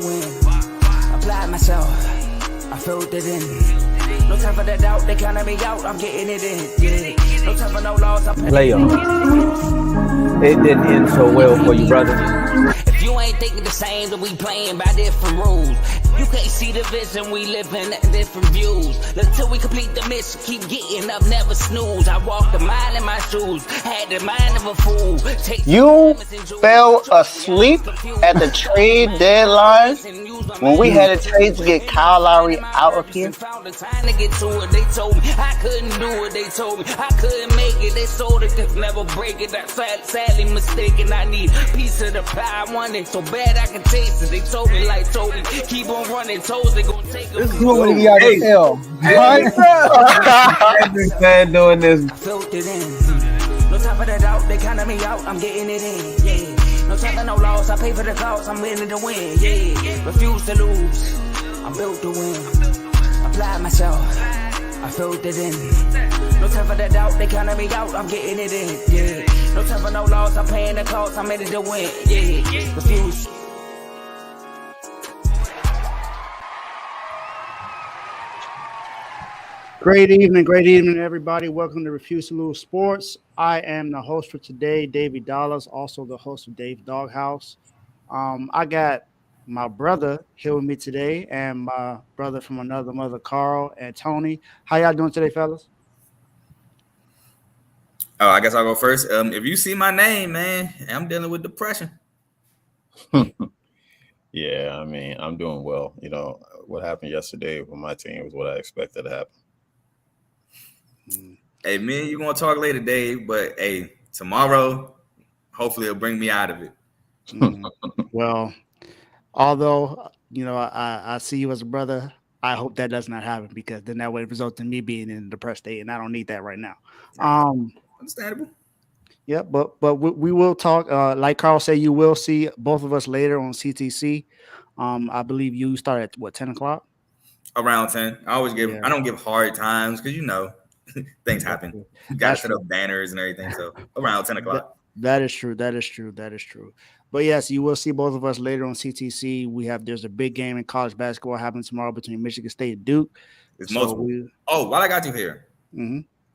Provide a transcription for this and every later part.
win. Applied myself, I filled it in. No time for the doubt, they counted me out, I'm getting it in. Yeah. No time for no loss, I'm playoff. It didn't end so well for you, brother. If you ain't thinking the same, then we playing by different rules. You can't see the vision, we living at different views. Until we complete the mission, keep getting up, never snooze. I walked a mile in my shoes, had the mind of a fool. You fell asleep at the trade deadline when we had a trade to get Kyle Lowry out of here. Found the time to get to it. They told me I couldn't do it. They told me I couldn't make it. They sold it, could never break it. That's sadly mistaken. I need a piece of the pie. I want it so bad I can taste it. They told me keep on running toes. They gonna take it. This is what we got to tell. I've been doing this. I filled it in. No time for the doubt. They counted me out. I'm getting it in. Yeah. No time for no loss. I pay for the cost. I'm winning to win. Yeah. Refuse to lose. I'm built to win. Applied myself. I filled it in. No time for the doubt. They counted me out. I'm getting it in. Yeah. No time for no loss. I'm paying the cost. I'm in it to win. Yeah. Refuse. Great evening, everybody. Welcome to Refuse to Lose Sports. I am the host for today, Davey Dollars, also the host of Dave's Doghouse. I got my brother here with me today and my brother from another mother, Carl and Tony. How y'all doing today, fellas? Oh, I guess I'll go first. If you see my name, man, I'm dealing with depression. Yeah, I mean, I'm doing well. You know, what happened yesterday with my team was what I expected to happen. Hey, man, you're going to talk later, Dave, but hey, tomorrow, hopefully it'll bring me out of it. Well, although, you know, I see you as a brother, I hope that does not happen because then that would result in me being in a depressed state, and I don't need that right now. Understandable. Yeah, but we will talk. Like Carl said, you will see both of us later on CTC. I believe you start at what 10 o'clock? Around 10. I don't give hard times because you know things happen. You got to set up banners and everything. So around 10 o'clock. That is true. But yes, you will see both of us later on CTC. There's a big game in college basketball happening tomorrow between Michigan State and Duke. It's multiple. While I got you here,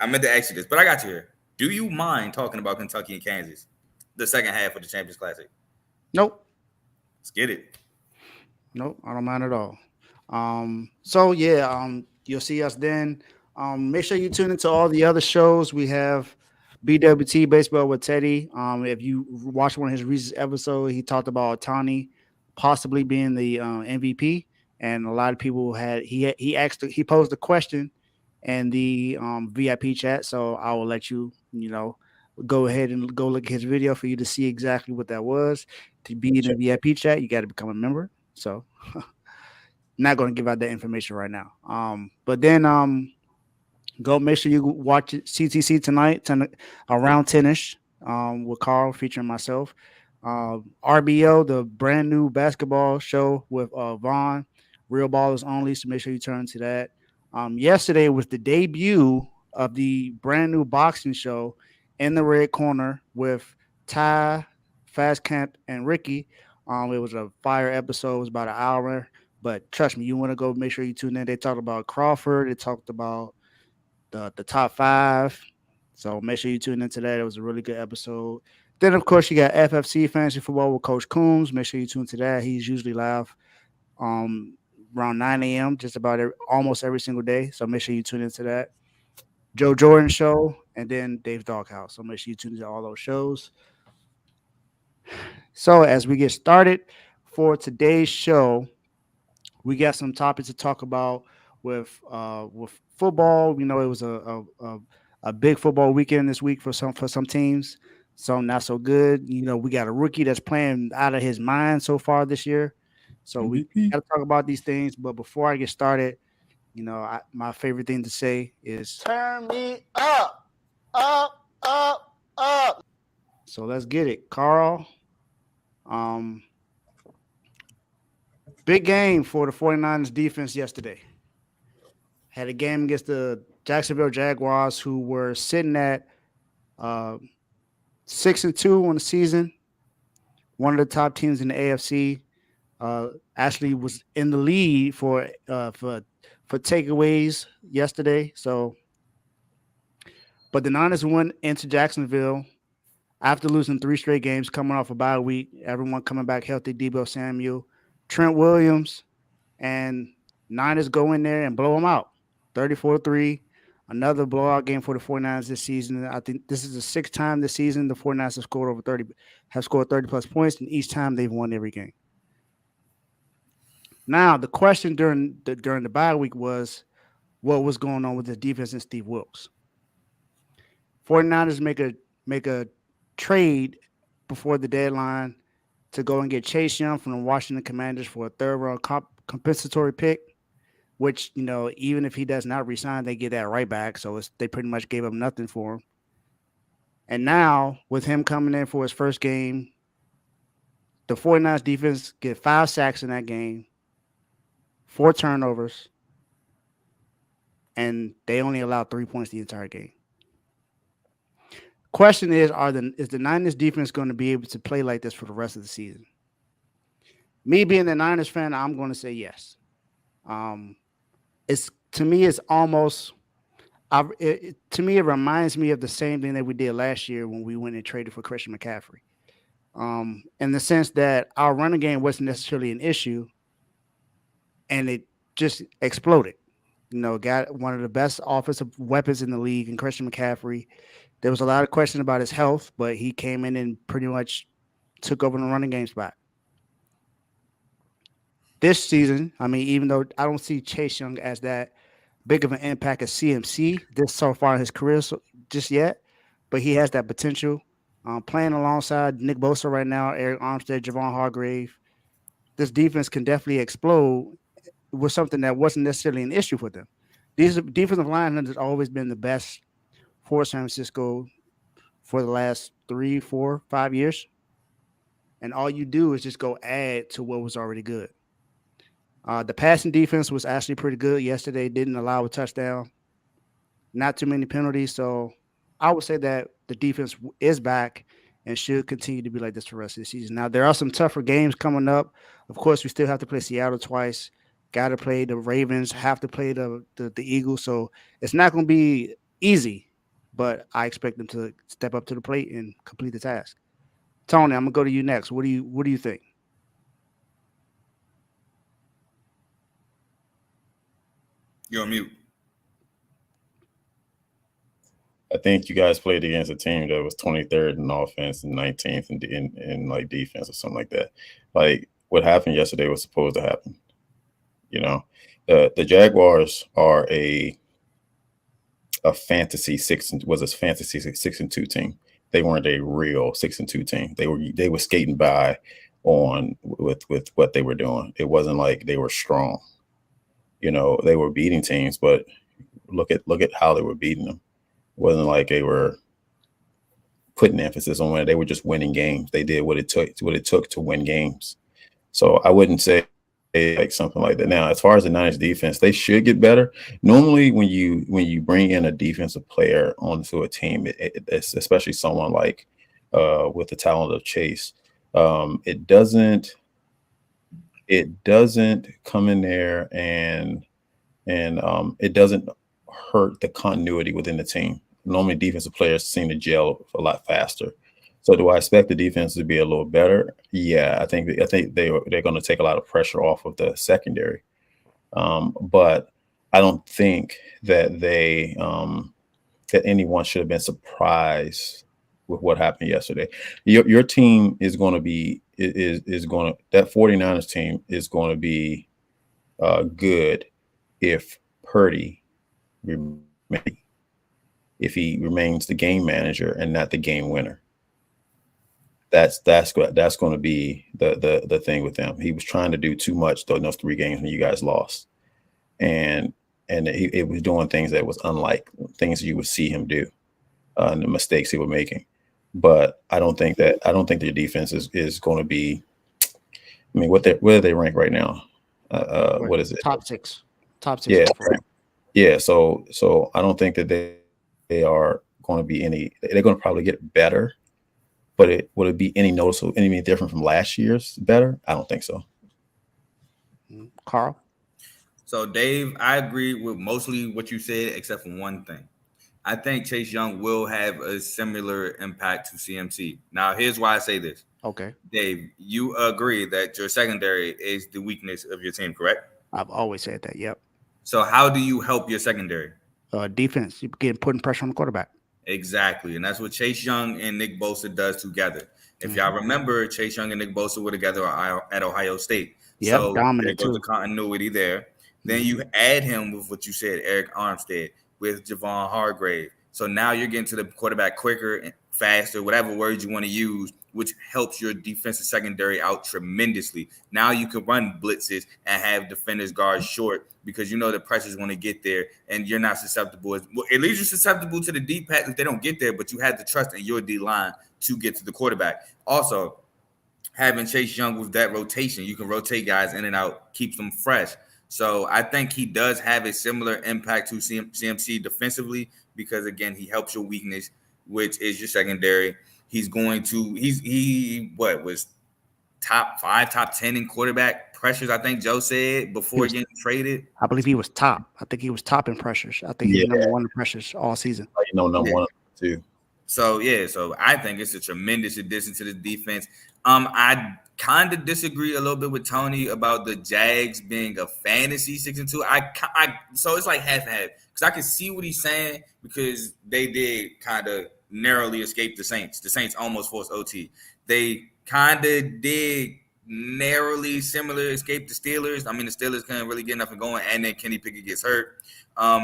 I meant to ask you this, but I got you here. Do you mind talking about Kentucky and Kansas, the second half of the Champions Classic? Nope. Let's get it. Nope, I don't mind at all. You'll see us then. Make sure you tune into all the other shows. We have BWT Baseball with Teddy. If you watch one of his recent episodes, he talked about Ohtani possibly being the MVP, and a lot of people he posed a question in the VIP chat. So I will let you go ahead and go look at his video for you to see exactly what that was. To be in the VIP chat, you got to become a member. So not going to give out that information right now. But then go make sure you watch CTC tonight around 10ish with Carl featuring myself. RBO, the brand new basketball show with Vaughn, Real Ballers Only. So make sure you turn to that. Yesterday was the debut of the brand new boxing show In the Red Corner with Ty, Fast Camp, and Ricky. It was a fire episode. It was about an hour. But trust me, you want to go make sure you tune in. They talked about Crawford. They talked about the top 5. So make sure you tune into that. It was a really good episode. Then, of course, you got FFC Fantasy Football with Coach Coombs. Make sure you tune to that. He's usually live around 9 a.m. just about almost every single day. So make sure you tune into that. Joe Jordan Show and then Dave's Doghouse. So make sure you tune into all those shows. So as we get started for today's show, we got some topics to talk about with football. You know, it was a big football weekend this week for some teams. Some not so good. You know, we got a rookie that's playing out of his mind so far this year. So we got to talk about these things. But before I get started, you know, my favorite thing to say is turn me up, up, up, up. So let's get it, Carl. Big game for the 49ers defense yesterday. Had a game against the Jacksonville Jaguars, who were sitting at 6-2 on the season. One of the top teams in the AFC. Actually was in the lead for takeaways yesterday. So, but the Niners went into Jacksonville after losing 3 straight games, coming off a bye week. Everyone coming back healthy. Debo Samuel, Trent Williams, and Niners go in there and blow them out, 34-3. Another blowout game for the 49ers this season. I think this is the 6th time this season the 49ers have scored 30 plus points, and each time they've won every game. Now, the question during the bye week was what was going on with the defense and Steve Wilkes. 49ers make a trade before the deadline to go and get Chase Young from the Washington Commanders for a third round compensatory pick, which, even if he does not resign, they get that right back. So they pretty much gave him nothing for him. And now, with him coming in for his first game, the 49ers defense get 5 sacks in that game, 4 turnovers, and they only allowed 3 points the entire game. Question is the Niners defense going to be able to play like this for the rest of the season? Me being a Niners fan, I'm going to say yes. To me, it reminds me of the same thing that we did last year when we went and traded for Christian McCaffrey. In the sense that our running game wasn't necessarily an issue, and it just exploded. Got one of the best offensive weapons in the league in Christian McCaffrey. There was a lot of question about his health, but he came in and pretty much took over the running game spot. This season, even though I don't see Chase Young as that big of an impact as CMC this so far in his career just yet, but he has that potential. Playing alongside Nick Bosa right now, Eric Armstead, Javon Hargrave, this defense can definitely explode with something that wasn't necessarily an issue for them. These defensive line has always been the best for San Francisco for the last 3, 4, 5 years. And all you do is just go add to what was already good. The passing defense was actually pretty good yesterday. Didn't allow a touchdown. Not too many penalties. So I would say that the defense is back and should continue to be like this for the rest of the season. Now, there are some tougher games coming up. Of course, we still have to play Seattle twice. Got to play the Ravens. Have to play the Eagles. So it's not going to be easy. But I expect them to step up to the plate and complete the task. Tony, I'm gonna go to you next. What do you think? You're on mute. I think you guys played against a team that was 23rd in offense and 19th in like defense or something like that. Like what happened yesterday was supposed to happen. The Jaguars are a fantasy 6-2 team. They weren't a real 6-2 team. They were skating by with what they were doing. It wasn't like they were strong. They were beating teams, but look at how they were beating them. It wasn't like they were putting emphasis on winning. They were just winning games. They did what it took to win games. So I wouldn't say like something like that. Now, as far as the Niners defense, they should get better. Normally, when you bring in a defensive player onto a team, it's especially someone like with the talent of Chase, it doesn't come in there and it doesn't hurt the continuity within the team. Normally, defensive players seem to gel a lot faster. So do I expect the defense to be a little better? Yeah, I think they're going to take a lot of pressure off of the secondary. But I don't think that that anyone should have been surprised with what happened yesterday. Your team is going to be that 49ers team is going to be good if Purdy if he remains the game manager and not the game winner. That's going to be the thing with them. He was trying to do too much in those 3 games when you guys lost, and it was doing things that was unlike things you would see him do, and the mistakes he was making. But I don't think the defense is going to be. I mean, where they rank right now? What is it? Top 6. Yeah, yeah. So I don't think that they are going to be any. They're going to probably get better. But would it be any noticeable, any different from last year's better? I don't think so. Carl. So, Dave, I agree with mostly what you said, except for one thing. I think Chase Young will have a similar impact to CMC. Now, here's why I say this. Okay. Dave, you agree that your secondary is the weakness of your team, correct? I've always said that. Yep. So, how do you help your secondary? Defense. You getting putting pressure on the quarterback. Exactly. And that's what Chase Young and Nick Bosa does together. If y'all remember, Chase Young and Nick Bosa were together at Ohio State. Yep, So dominant there goes too. the continuity there. Then you add him with what you said, Eric Armstead, with Javon Hargrave. So now you're getting to the quarterback quicker and faster, whatever words you want to use, which helps your defensive secondary out tremendously. Now you can run blitzes and have defenders guard short because you know the pressures want to get there and you're not susceptible. Well, at least you're susceptible to the deep pass if they don't get there, but you have the trust in your D line to get to the quarterback. Also, having Chase Young with that rotation, you can rotate guys in and out, keeps them fresh. So I think he does have a similar impact to CMC defensively because, again, he helps your weakness, which is your secondary. He was top 5, top 10 in quarterback pressures, I think Joe said, before getting traded. I believe he was top. I think he was top in pressures. I think he's number 1 in pressures all season. Number 1 too. So I think it's a tremendous addition to the defense. I kind of disagree a little bit with Tony about the Jags being a fantasy 6-2. So it's like half and half because I can see what he's saying because they did kind of narrowly escape the Saints. The Saints almost forced OT. They kind of did narrowly similar escape the Steelers. I mean, the Steelers couldn't really get nothing going, and then Kenny Pickett gets hurt.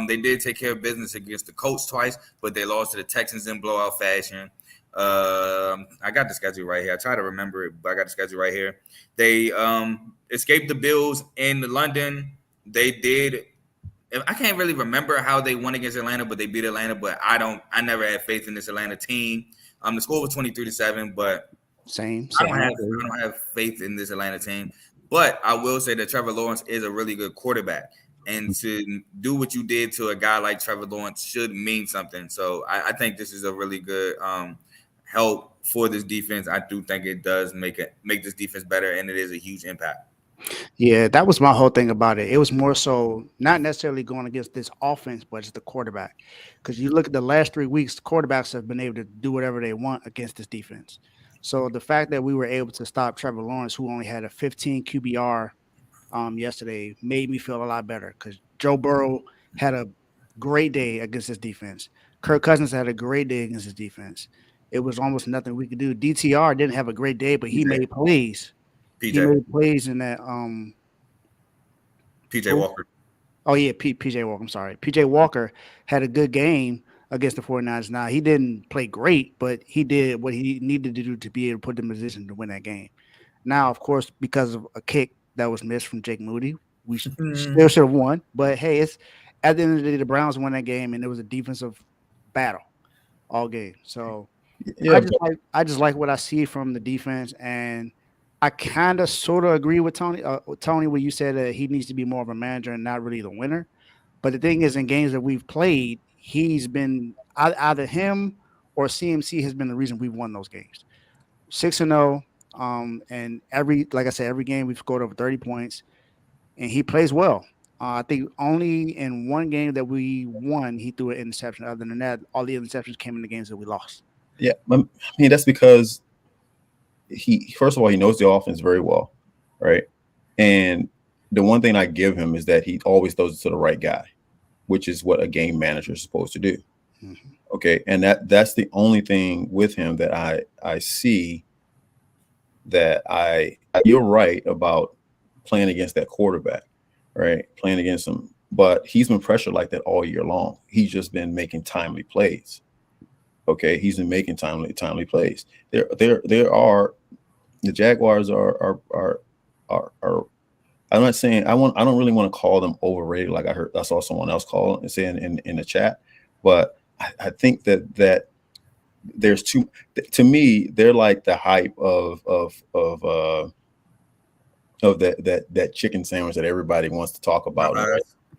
They did take care of business against the Colts twice, but they lost to the Texans in blowout fashion. I got the schedule right here. I try to remember it, but I got the schedule right here. They escaped the Bills in London. They did. I can't really remember how they won against Atlanta, but they beat Atlanta. But I never had faith in this Atlanta team. The score was 23-7, but Same. I don't have faith in this Atlanta team. But I will say that Trevor Lawrence is a really good quarterback. And to do what you did to a guy like Trevor Lawrence should mean something. So I think this is a really good help for this defense. I do think it does make this defense better, and it is a huge impact. Yeah, that was my whole thing about it. It was more so not necessarily going against this offense, but it's the quarterback. Because you look at the last 3 weeks, the quarterbacks have been able to do whatever they want against this defense. So the fact that we were able to stop Trevor Lawrence, who only had a 15 QBR yesterday, made me feel a lot better because Joe Burrow had a great day against this defense. Kirk Cousins had a great day against his defense. It was almost nothing we could do. DTR didn't have a great day, but he made plays. He made plays in that. PJ Walker. Oh, yeah, PJ Walker. I'm sorry. PJ Walker had a good game against the 49ers. Now, he didn't play great, but he did what he needed to do to be able to put them in position to win that game. Now, of course, because of a kick that was missed from Jake Moody, we still should have won. But, hey, it's at the end of the day, the Browns won that game, and it was a defensive battle all game. So yeah, I just like what I see from the defense, and I kind of sort of agree with Tony. Tony, when you said that he needs to be more of a manager and not really the winner. But the thing is, in games that we've played, he's been either him or CMC has been the reason we've won those games. 6-0, and like I said, every game we've scored over 30 points, and he plays well. I think only in one game that we won, he threw an interception. Other than that, all the interceptions came in the games that we lost. Yeah, I mean that's because he first of all he knows the offense very well, right? And the one thing I give him is that he always throws it to the right guy, which is what a game manager is supposed to do. Mm-hmm. Okay, and that's the only thing with him that I see that you're right about playing against that quarterback, right? Playing against him, but he's been pressured like that all year long. He's just been making timely plays. Okay, he's been making timely plays. There are the Jaguars are I'm not saying I don't really want to call them overrated like I saw someone else call and saying in the chat, but I think that there's to me they're like the hype of that chicken sandwich that everybody wants to talk about.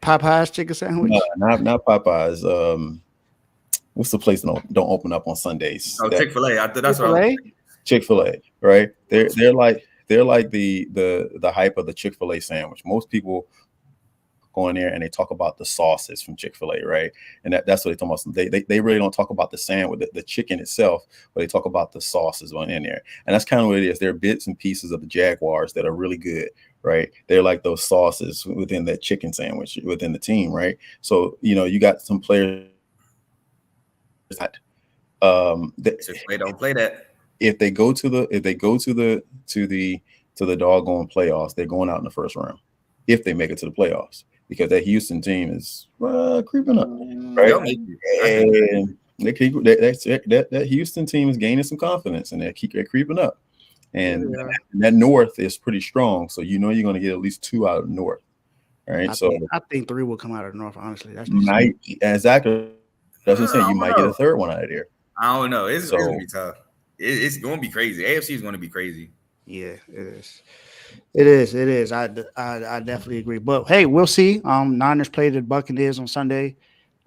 Popeye's chicken sandwich? No, not Popeye's. What's the place that don't open up on Sundays? Oh, Chick-fil-A. I thought that's Chick-fil-A, right? They're like They're like the hype of the Chick-fil-A sandwich. Most people go in there and they talk about the sauces from Chick-fil-A, right? And that's what they talk about. They really don't talk about the sandwich, the chicken itself, but they talk about the sauces on in there. And that's kind of what it is. They're bits and pieces of the Jaguars that are really good, right? They're like those sauces within that chicken sandwich within the team, right? So, you got some players that Chick-fil-A don't play that. if they go to the doggone playoffs, they're going out in the first round if they make it to the playoffs, because that Houston team is creeping up, right? And that Houston team is gaining some confidence, and they're creeping up, and that North is pretty strong. So you're going to get at least 2 out of the North, right? I think 3 will come out of the North. Honestly, that's exactly. That's what I'm saying. You might get a third one out of there. I don't know. It's going to be tough. It's going to be crazy. AFC is going to be crazy. Yeah, it is. It is. I definitely agree. But hey, we'll see. Niners play the Buccaneers on Sunday.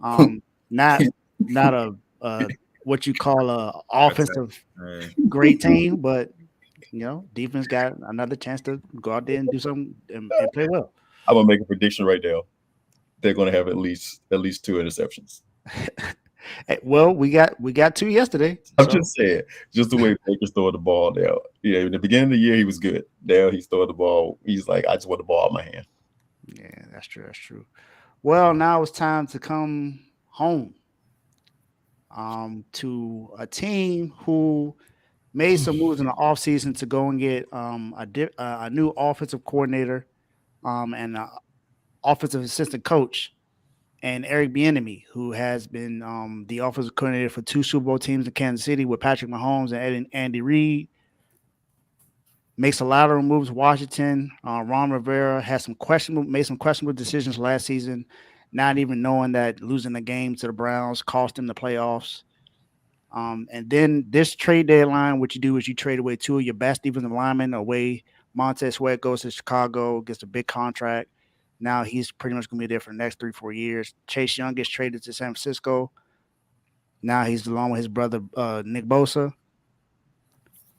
Not a what you call a offensive great team, but defense got another chance to go out there and do something and play well. I'm gonna make a prediction right now. They're gonna have at least 2 interceptions. Well, we got 2 yesterday. I'm just saying, just the way Baker's throwing the ball now. Yeah, in the beginning of the year he was good. Now he's throwing the ball. He's like, I just want the ball out of my hand. Yeah, that's true. Well, now it's time to come home. To a team who made some moves in the offseason to go and get a new offensive coordinator, and an offensive assistant coach. And Eric Bieniemy, who has been the offensive coordinator for 2 Super Bowl teams in Kansas City with Patrick Mahomes and Andy Reid, makes a lot of moves. Washington, Ron Rivera made some questionable decisions last season, not even knowing that losing the game to the Browns cost him the playoffs. And then this trade deadline, what you do is you trade away 2 of your best defensive linemen away. Montez Sweat goes to Chicago, gets a big contract. Now he's pretty much going to be there for the next 3-4 years. Chase Young gets traded to San Francisco. Now he's along with his brother, Nick Bosa.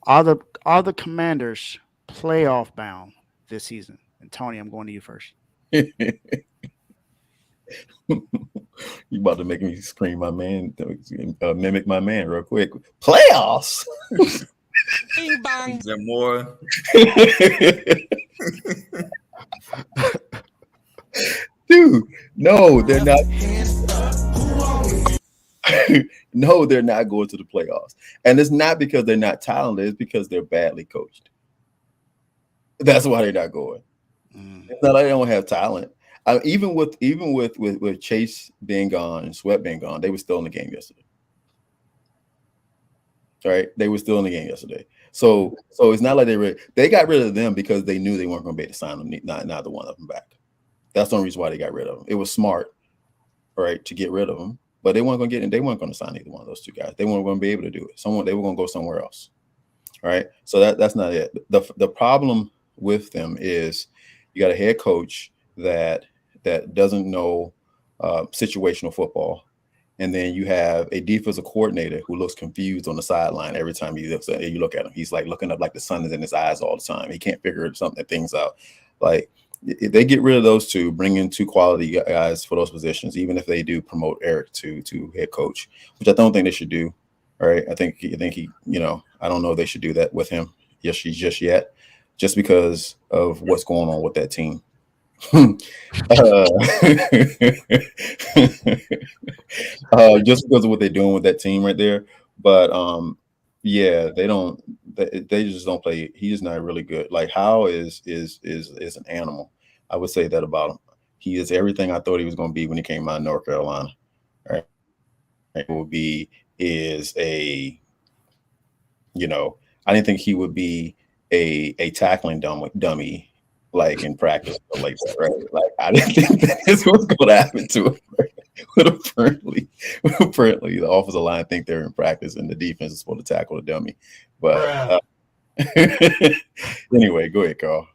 Are the Commanders playoff bound this season? And Tony, I'm going to you first. You about to make me scream, my man, mimic my man real quick. Playoffs? Bing bang. Is there more? Dude, no, they're not. No, they're not going to the playoffs. And it's not because they're not talented, it's because they're badly coached. That's why they're not going. It's not like they don't have talent. Even with Chase being gone and Sweat being gone, they were still in the game yesterday. Right? They were still in the game yesterday. So it's not like they got rid of them because they knew they weren't going to be able to sign them, neither one of them back. That's the only reason why they got rid of them. It was smart, right, to get rid of them, but they weren't going to sign either one of those 2 guys. They weren't going to be able to do it. They were going to go somewhere else. Right? So that's not it. The problem with them is you got a head coach that doesn't know situational football, and then you have a defensive coordinator who looks confused on the sideline every time you look at him. He's like looking up like the sun is in his eyes all the time. He can't figure things out. Like, if they get rid of those 2, bring in 2 quality guys for those positions, even if they do promote Eric to head coach, which I don't think they should do. All right, I think he, I don't know if they should do that with him. Just yet, just because of what's going on with that team. Just because of what they're doing with that team right there. But yeah, they just don't play. He's not really good. Like, Howe is an animal. I would say that about him. He is everything I thought he was going to be when he came out of North Carolina. Right? I didn't think he would be a tackling dummy like in practice, like that, right? Like, I didn't think that this was going to happen to him. Right? But apparently, the offensive line think they're in practice, and the defense is supposed to tackle the dummy. But anyway, go ahead, Carl.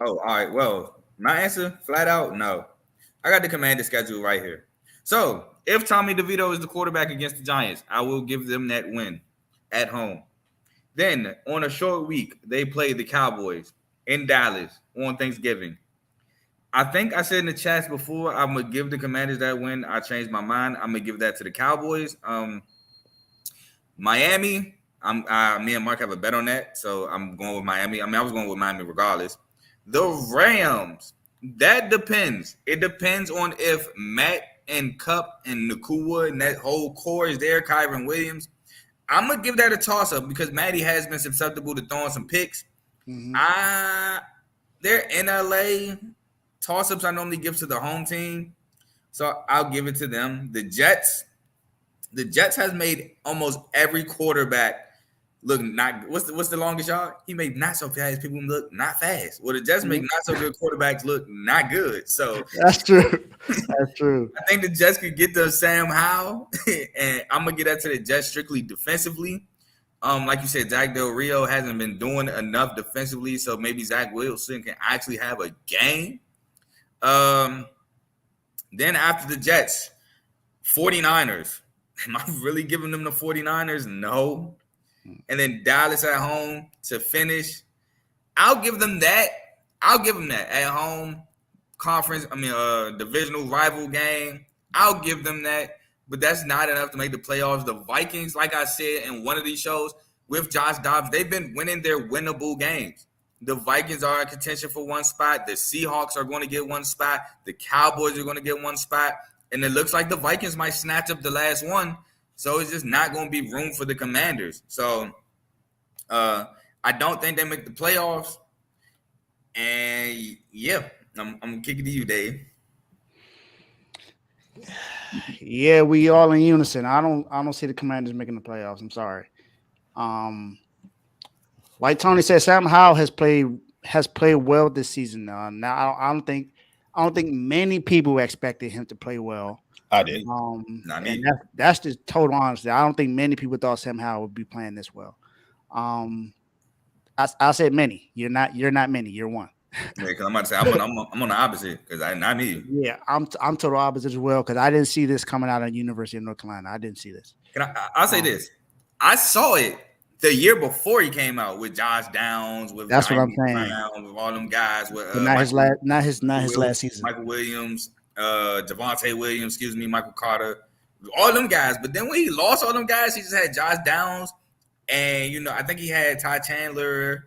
Oh, all right. Well, my answer, flat out, no. I got the Commander schedule right here. So, if Tommy DeVito is the quarterback against the Giants, I will give them that win at home. Then on a short week, they play the Cowboys in Dallas on Thanksgiving. I think I said in the chats before, I'm gonna give the Commanders that win. I changed my mind. I'm gonna give that to the Cowboys. Miami. Me and Mark have a bet on that, so I'm going with Miami. I mean, I was going with Miami regardless. The Rams. That depends. It depends on if Matt and Cup and Nakua and that whole core is there. Kyron Williams. I'm gonna give that a toss up because Matty has been susceptible to throwing some picks. They're in LA. Toss ups I normally give to the home team, so I'll give it to them. The Jets has made almost every quarterback look not. What's the longest yard? He made not so fast. People look not fast. Well, the Jets make not so good quarterbacks look not good. So that's true. That's true. I think the Jets could get to Sam Howell, and I'm gonna get that to the Jets strictly defensively. Like you said, Zach Del Rio hasn't been doing enough defensively, so maybe Zach Wilson can actually have a game. Then after the Jets, 49ers. Am I really giving them the 49ers? No. And then Dallas at home to finish. I'll give them that. At home conference. Divisional rival game. I'll give them that. But that's not enough to make the playoffs. The Vikings, like I said in one of these shows with Josh Dobbs, they've been winning their winnable games. The Vikings are in contention for one spot. The Seahawks are going to get one spot. The Cowboys are going to get one spot. And it looks like the Vikings might snatch up the last one. So it's just not going to be room for the Commanders. So I don't think they make the playoffs. And, yeah, I'm kicking to you, Dave. Yeah, we all in unison. I don't see the Commanders making the playoffs. I'm sorry. Like Tony said, Sam Howell has played well this season. Now I don't think many people expected him to play well. I did. And that's just total honesty. I don't think many people thought Sam Howell would be playing this well. I said many. You're not many. You're one. Yeah, because I'm about to say I'm on the opposite because not me. Yeah, I'm total opposite as well because I didn't see this coming out of University of North Carolina. I didn't see this. I'll say this. I saw it the year before he came out with Josh Downs, with that's what I'm saying. Brown, with all them guys. With not his last season. Michael Williams, Javonte Williams, Michael Carter, all them guys. But then when he lost all them guys, he just had Josh Downs, and I think he had Ty Chandler,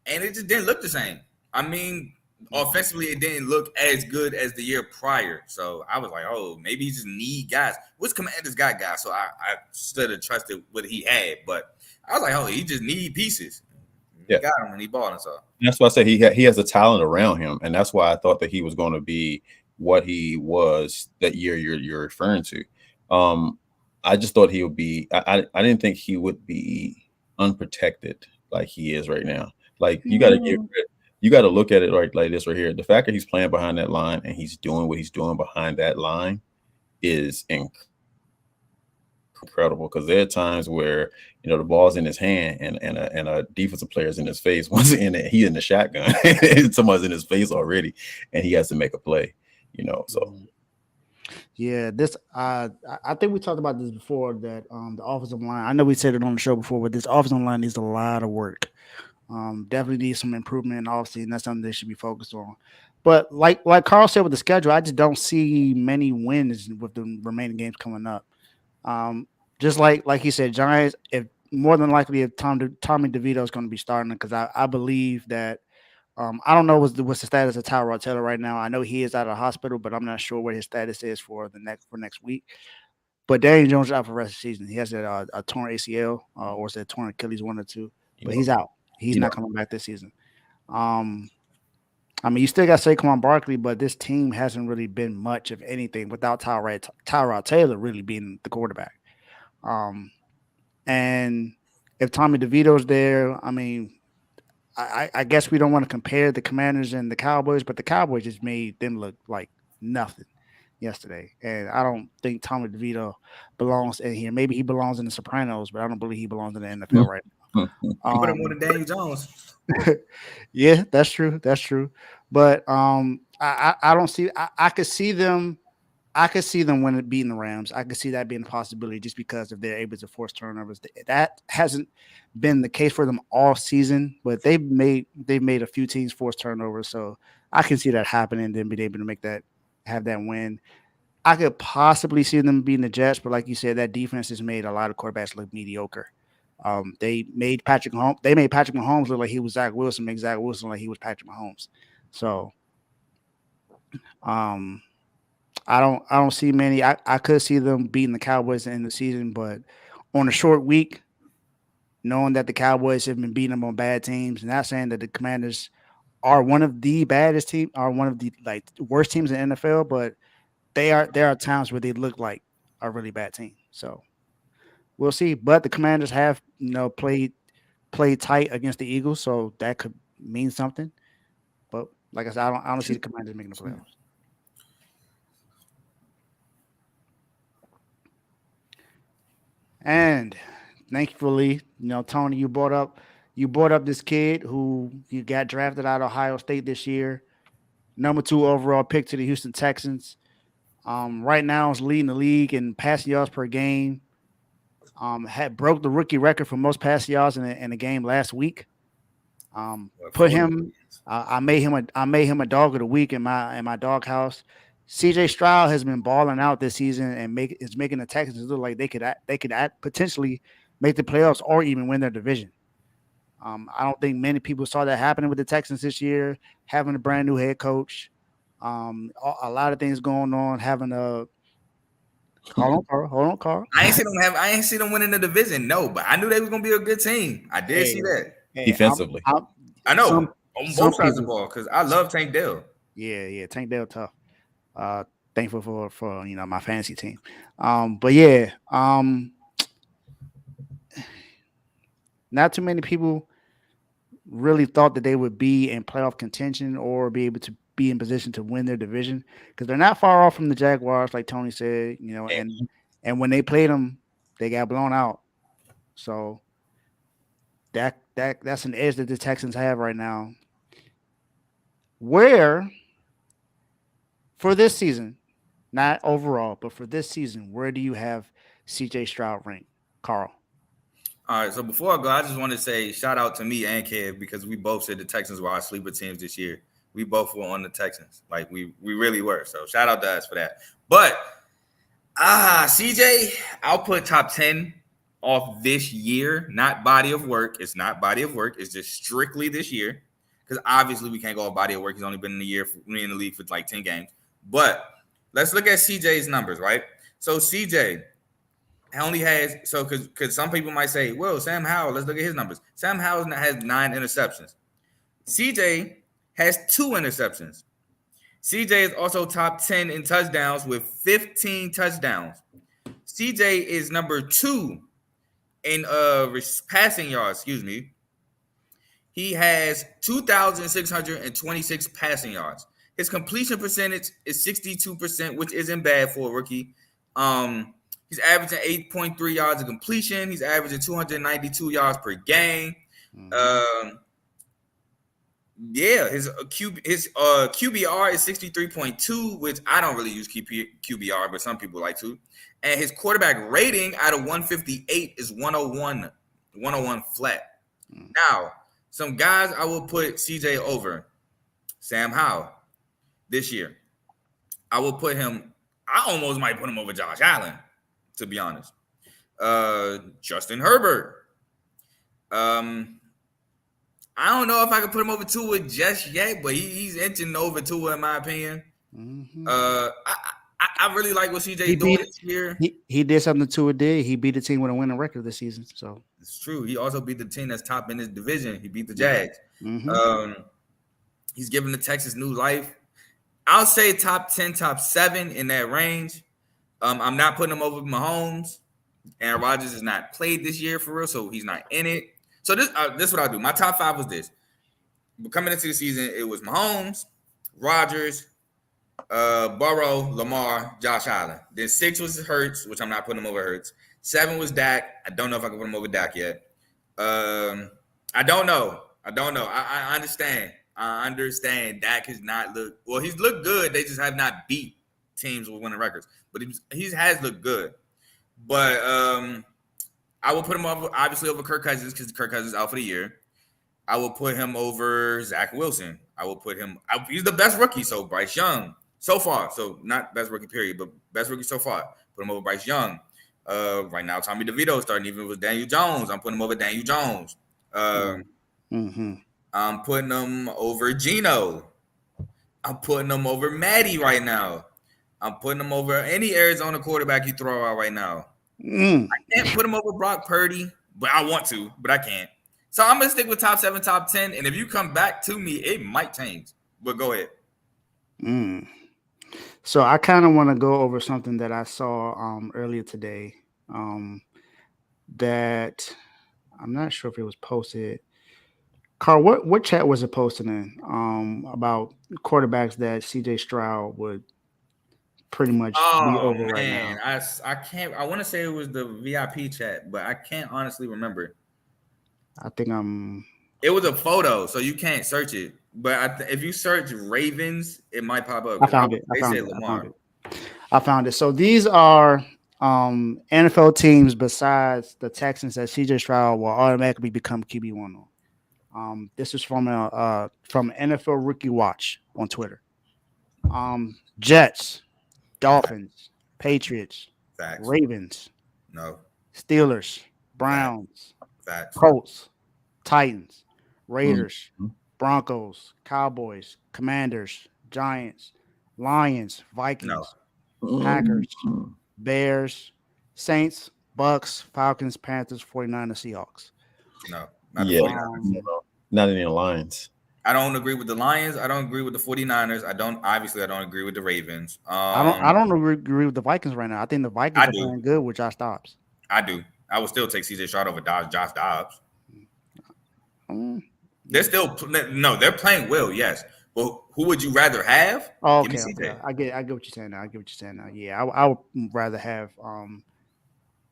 and it just didn't look the same. I mean, offensively, it didn't look as good as the year prior. So I was like, oh, maybe he just need guys. Which Commanders got guys, so I stood and trusted what he had. But I was like, oh, he just need pieces. He got him and he bought him. So that's why I say he has a talent around him, and that's why I thought that he was going to be what he was that year you're referring to. I just thought he would be. I didn't think he would be unprotected like he is right now. Like you got to look at it like this right here. The fact that he's playing behind that line and he's doing what he's doing behind that line is incredible, because there are times where the ball's in his hand and a defensive player's in his face. Once he's in the shotgun, someone's in his face already, and he has to make a play. So yeah, this I think we talked about this before, that the offensive line. I know we said it on the show before, but this offensive line needs a lot of work. Definitely needs some improvement in the offseason, and that's something they should be focused on. But like Carl said with the schedule, I just don't see many wins with the remaining games coming up. Just like he said, Giants, if more than likely if Tommy DeVito is going to be starting, because I believe that I don't know what's the status of Tyrod Taylor right now. I know he is out of the hospital, but I'm not sure what his status is for next week. But Daniel Jones is out for the rest of the season. He has a torn ACL or is it torn Achilles, one or two, but he's out. He's not coming back this season. I mean, you still got Saquon Barkley, but this team hasn't really been much of anything without Tyrod Taylor really being the quarterback. And if Tommy DeVito's there, I mean, I guess we don't want to compare the Commanders and the Cowboys, but the Cowboys just made them look like nothing yesterday. And I don't think Tommy DeVito belongs in here. Maybe he belongs in the Sopranos, but I don't believe he belongs in the NFL right now. Put him with Daniel Jones. Yeah, that's true. But I don't see. I could see them. I could see them beating the Rams. I could see that being a possibility just because if they're able to force turnovers. That hasn't been the case for them all season, but they've made a few teams force turnovers. So I can see that happening and then being able to have that win. I could possibly see them beating the Jets, but like you said, that defense has made a lot of quarterbacks look mediocre. They made Patrick Mahomes look like he was Zach Wilson, make Zach Wilson like he was Patrick Mahomes. So I don't see many. I could see them beating the Cowboys in the season, but on a short week, knowing that the Cowboys have been beating them on bad teams, not saying that the Commanders are one of the baddest teams, are one of the worst teams in the NFL, but there are times where they look like a really bad team. So we'll see. But the Commanders have played tight against the Eagles, so that could mean something. But like I said, I don't see the Commanders making the playoffs. And thankfully, Tony, you brought up this kid who you got drafted out of Ohio State this year, number 2 overall pick to the Houston Texans. Right now is leading the league in passing yards per game. Had broke the rookie record for most passing yards in a game last week. Put him. I made him a dog of the week in my doghouse. CJ Stroud has been balling out this season and is making the Texans look like they could potentially make the playoffs or even win their division. I don't think many people saw that happening with the Texans this year, having a brand new head coach. A lot of things going on, having a hold on, Carl. I ain't see them winning the division, no, but I knew they was gonna be a good team. I did see that. Defensively. I know on both sides of the ball because I love Tank Dell. Yeah, Tank Dell tough. Thankful for my fantasy team. But yeah, not too many people really thought that they would be in playoff contention or be able to be in position to win their division because they're not far off from the Jaguars, like Tony said, and when they played them, they got blown out. So that's an edge that the Texans have right now. Where for this season, not overall, but for this season, where do you have CJ Stroud ranked, Carl? All right, so before I go, I just want to say shout out to me and Kev because we both said the Texans were our sleeper teams this year. We both were on the Texans. Like, we really were. So shout out to us for that. But, CJ, I'll put top 10 off this year, not body of work. It's not body of work. It's just strictly this year because obviously we can't go off body of work. He's only been in the league for like 10 games. But let's look at CJ's numbers, right? So CJ only has because some people might say, well, Sam Howell, let's look at his numbers. Sam Howell has 9 interceptions. CJ has 2 interceptions. CJ is also top 10 in touchdowns with 15 touchdowns. CJ is number 2 in passing yards, He has 2,626 passing yards. His completion percentage is 62%, which isn't bad for a rookie. He's averaging 8.3 yards of completion. He's averaging 292 yards per game. Mm-hmm. His QBR is 63.2, which I don't really use QBR, but some people like to. And his quarterback rating out of 158 is 101 flat. Mm-hmm. Now, some guys I will put CJ over. Sam Howell this year. I will put him, I almost might put him over Josh Allen, to be honest. Justin Herbert. I don't know if I can put him over Tua just yet, but he's inching over Tua in my opinion. Mm-hmm. I really like what CJ doing this year. He did something Tua did. He beat the team with a winning record this season. So it's true. He also beat the team that's top in his division. He beat the Jags. Mm-hmm. He's giving the Texans new life. I'll say top 10, top 7 in that range. I'm not putting him over Mahomes. Aaron Rodgers has not played this year for real, so he's not in it. So this is what I'll do. My top 5 was this. Coming into the season, it was Mahomes, Rodgers, Burrow, Lamar, Josh Allen. Then 6 was Hurts, which I'm not putting him over Hurts. 7 was Dak. I don't know if I can put him over Dak yet. I don't know. I understand. Dak has not looked – well, he's looked good. They just have not beat teams with winning records. But he has looked good. But I will put him obviously over Kirk Cousins because Kirk Cousins is out for the year. I will put him over Zach Wilson. I will put him. He's the best rookie. So Bryce Young so far. So not best rookie period, but best rookie so far. Put him over Bryce Young. Right now, Tommy DeVito starting. Even with Daniel Jones, I'm putting him over Daniel Jones. I'm putting him over Geno. I'm putting him over Matty right now. I'm putting him over any Arizona quarterback you throw out right now. I can't put him over Brock Purdy, but I want to, but I can't. So I'm gonna stick with top 7, top 10, and if you come back to me, it might change. But go ahead. So I kind of want to go over something that I saw earlier today. That I'm not sure if it was posted. Carl, what chat was it posted in? About quarterbacks that CJ Stroud would pretty much be over right now. I can't. I want to say it was the VIP chat, but I can't honestly remember. I think It was a photo, so you can't search it. But if you search Ravens, it might pop up. I found it. So these are NFL teams besides the Texans that CJ Stroud will automatically become QB1 on. This is from NFL Rookie Watch on Twitter. Jets, Dolphins, Patriots, Facts. Ravens, No, Steelers, Browns, Facts. Colts, Titans, Raiders, Broncos, Cowboys, Commanders, Giants, Lions, Vikings, Packers, Bears, Saints, Bucks, Falcons, Panthers, 49ers, Seahawks. No, not any Lions. I don't agree with the Lions. I don't agree with the 49ers. I don't agree with the Ravens. I don't agree with the Vikings right now. I think the Vikings are playing good with Josh Dobbs. I do. I would still take CJ Stroud over Josh Dobbs. They're still they're playing well, yes. But who would you rather have? Oh, okay. I get what you're saying now. Yeah, I would rather have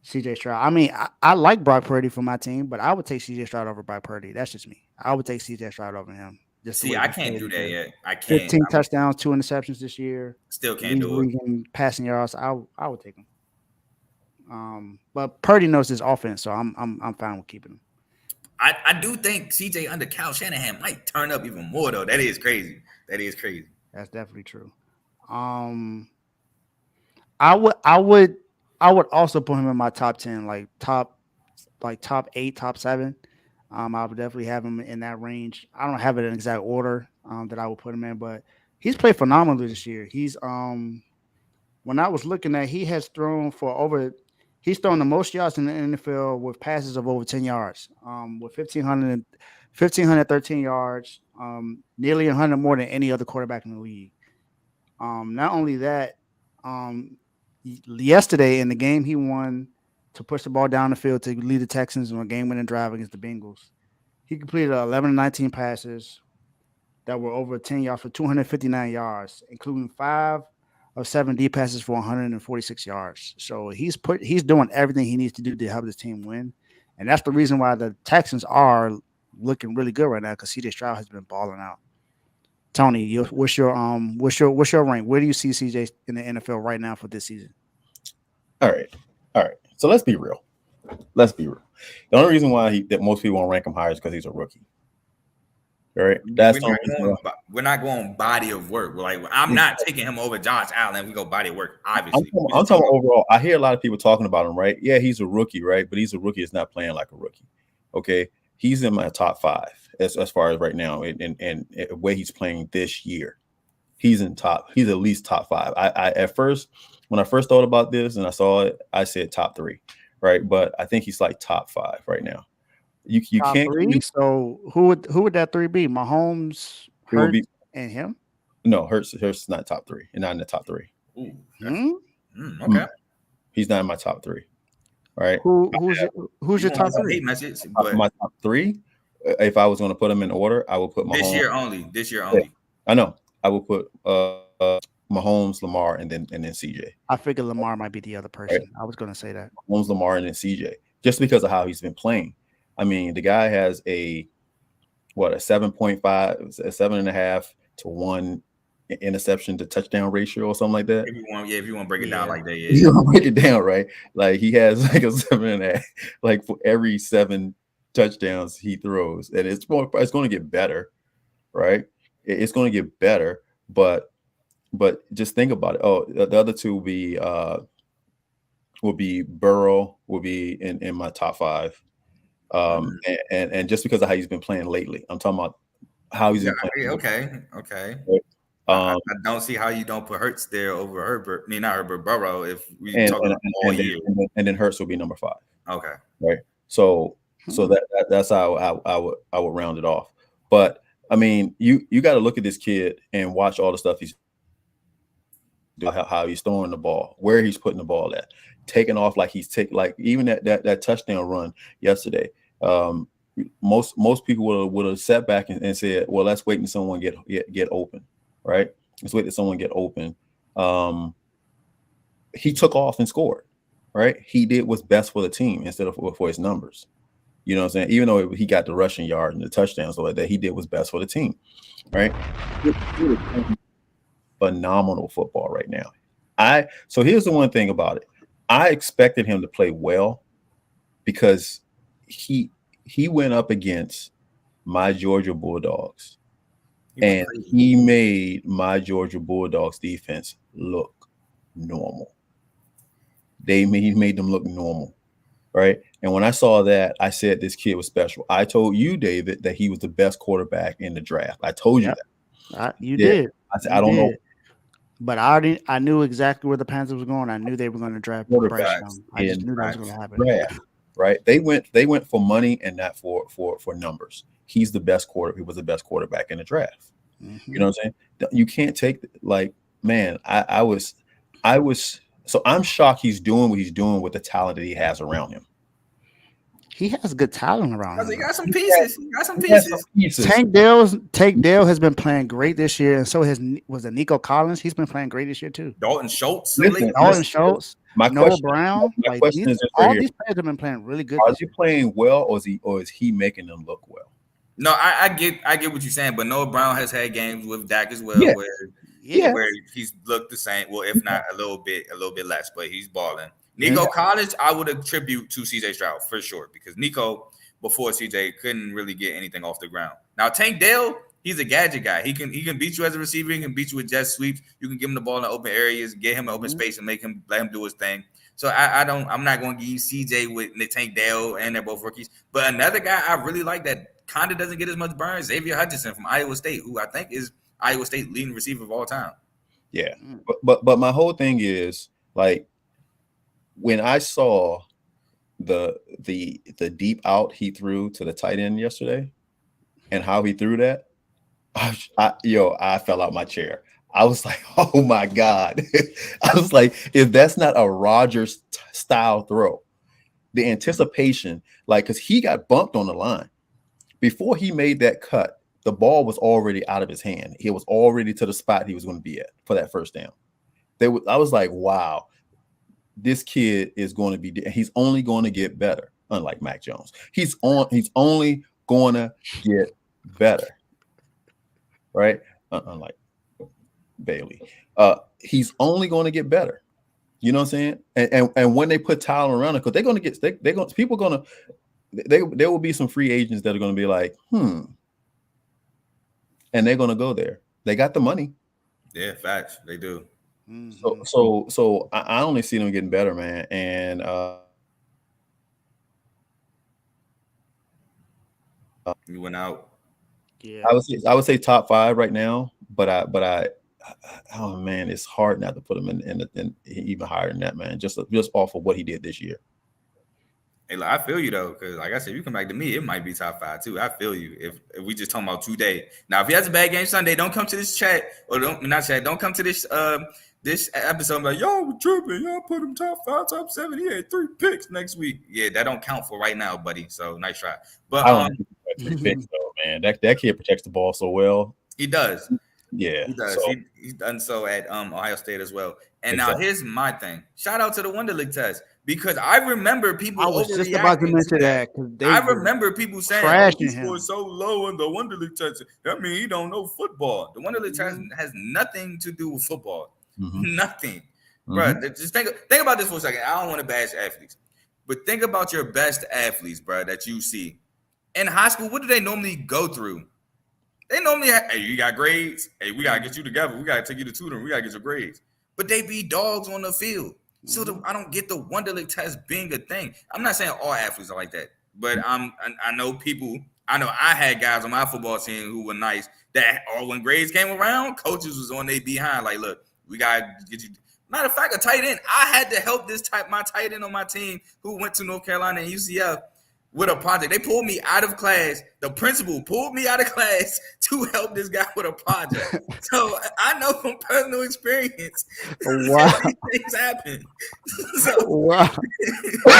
CJ Stroud. I mean, I like Brock Purdy for my team, but I would take CJ Stroud over Brock Purdy. That's just me. I would take CJ Stroud over him. I can't do that yet. I can't. 15 touchdowns, 2 interceptions this year. Still can't do it. Passing yards, I would take him. But Purdy knows his offense, so I'm fine with keeping him. I do think CJ under Kyle Shanahan might turn up even more though. That is crazy. That's definitely true. I would also put him in my top 10, like top 8, top 7. I would definitely have him in that range. I don't have it in exact order that I would put him in, but he's played phenomenally this year. He's when I was looking at, he's thrown the most yards in the NFL with passes of over 10 yards, with 1,513 yards, nearly 100 more than any other quarterback in the league. Not only that, yesterday in the game he won to push the ball down the field to lead the Texans on a game-winning drive against the Bengals, he completed 11 of 19 passes that were over 10 yards for 259 yards, including 5 of 7 deep passes for 146 yards. So he's doing everything he needs to do to help his team win, and that's the reason why the Texans are looking really good right now, because CJ Stroud has been balling out. Tony, what's your rank? Where do you see CJ in the NFL right now for this season? All right. So let's be real. The only reason why that most people won't rank him higher is because he's a rookie. All right. We're not going body of work. I'm not taking him over Josh Allen. We go body of work, obviously. I'm talking overall. I hear a lot of people talking about him, right? Yeah, he's a rookie, right? But he's a rookie that's not playing like a rookie. Okay. He's in my top 5 as far as right now, and where he's playing this year. He's at least top 5. I at first, when I first thought about this and I saw it, I said top 3, right? But I think he's like top 5 right now. You top can't. 3? So who would that 3 be? Mahomes, Hurts, and him? No, Hurts is not top 3, and not in the top 3. Okay. He's not in my top 3. All right. Who's your top 3? My top 3. If I was going to put them in order, I would put Mahomes. This year only. I know. I would put Mahomes, Lamar, and then CJ. I figured Lamar might be the other person. Right. I was going to say that. Mahomes, Lamar, and then CJ, just because of how he's been playing. I mean, the guy has a 7.5, a 7.5 to 1 interception to touchdown ratio or something like that. If you want to break it down like that, You want to break it down, right? Like he has like a 7.5, like for every 7 touchdowns he throws, and it's going to get better, right? It's going to get better, but just think about it. Oh, the other two will be Burrow will be in my top 5, and just because of how he's been playing lately, I'm talking about how he's been playing. Okay. Right? I don't see how you don't put Hurts there over Herbert. I mean, not Herbert, Burrow. If we talk about all year, and then Hurts will be number 5. Okay. Right. So that's how I would round it off. But I mean, you got to look at this kid and watch all the stuff he's doing, how he's throwing the ball, where he's putting the ball at, taking off like like even that touchdown run yesterday. Most people would have sat back and said, well, let's wait until someone get open, right? Let's wait until someone get open. He took off and scored, right? He did what's best for the team instead of for his numbers. You know what I'm saying? Even though he got the rushing yard and the touchdowns like that, he did what's best for the team, right? Phenomenal football right now. So here's the one thing about it. I expected him to play well because he went up against my Georgia Bulldogs, and he made my Georgia Bulldogs defense look normal. He made them look normal, right? And when I saw that, I said this kid was special. I told you, David, that he was the best quarterback in the draft. I told you that. You did. I said, I don't know. But I knew exactly where the Panthers was going. I knew they were going to draft Bryce Young. I just knew that was going to happen. Right. They went for money and not for numbers. He's the best quarterback. He was the best quarterback in the draft. Mm-hmm. You know what I'm saying? You can't take man. I was so I'm shocked he's doing what he's doing with the talent that he has around him. He has good talent around him. He got some pieces. Tank Dale has been playing great this year, and so was it Nico Collins. He's been playing great this year too. Dalton Schultz. Noah Brown. My question is all these players have been playing really good. Are they playing well, or is he making them look well? No, I get what you're saying, but Noah Brown has had games with Dak as well, where he's looked the same. Well, if not a little bit less, but he's balling. Nico Collins, I would attribute to CJ Stroud for sure, because Nico before CJ couldn't really get anything off the ground. Now Tank Dale, he's a gadget guy. He can beat you as a receiver. He can beat you with jet sweeps. You can give him the ball in open areas, get him open space, and let him do his thing. So I'm not going to give CJ with Tank Dale, and they're both rookies. But another guy I really like that kind of doesn't get as much burn, Xavier Hutchinson from Iowa State, who I think is Iowa State leading receiver of all time. Yeah, but my whole thing is like, when I saw the deep out he threw to the tight end yesterday, and how he threw that, I fell out my chair. I was like, oh my God. I was like, if that's not a Rodgers style throw, the anticipation, because he got bumped on the line. Before he made that cut, the ball was already out of his hand. He was already to the spot he was going to be at for that first down. I was like, wow. This kid is going to be, he's only going to get better, unlike Mac Jones. He's only going to get better, right? Unlike Bailey. He's only going to get better. You know what I'm saying? And when they put talent around it, because there will be some free agents that are going to be like, and they're going to go there. They got the money. Yeah, facts. They do. So I only see them getting better, man. And you went out. Yeah, I would say top 5 right now, but I oh man, it's hard not to put him in even higher than that, man. Just off of what he did this year. Hey, I feel you though, because like I said, you come back to me, it might be top 5 too. I feel you. If we just talking about today. Now, if he has a bad game Sunday, don't come to this chat, or don't come to this this episode like, yo, we're tripping. Y'all put him top 5, top 7. He had 3 picks next week. Yeah, that don't count for right now, buddy. So nice try. But I don't think 3 picks though, man. That kid protects the ball so well. He does. Yeah. He does. So He's done so at Ohio State as well. And now exactly. here's my thing. Shout out to the Wonderlic test because I remember people I was just about to overreacting mention to that because they I were remember people saying, "Oh, he trashing scored him. so low on the Wonderlic test. That means he don't know football." The Wonderlic test has nothing to do with football. Nothing, bro. Just think about this for a second. I don't want to bash athletes, but think about your best athletes, bro, that you see in high school. What do they normally go through? They normally have, hey, you got grades. Hey, we gotta get you together. We gotta take you to tutoring. We gotta get your grades. But they be dogs on the field. So I don't get the Wonderlic test being a thing. I'm not saying all athletes are like that, but I know people. I know I had guys on my football team who were nice. That when grades came around, coaches was on their behind. Like, look, we gotta get you. Matter of fact, a tight end. I had to help my tight end on my team who went to North Carolina and UCF. With a project. They pulled me out of class. The principal pulled me out of class to help this guy with a project. So I know from personal experience things happen. So, Wow.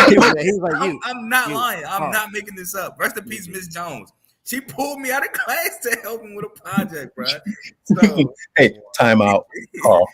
He's like you. I'm not You. lying. I'm not making this up. Rest in peace, Miss Jones. She pulled me out of class to help him with a project, bro. So hey, time out, Carl.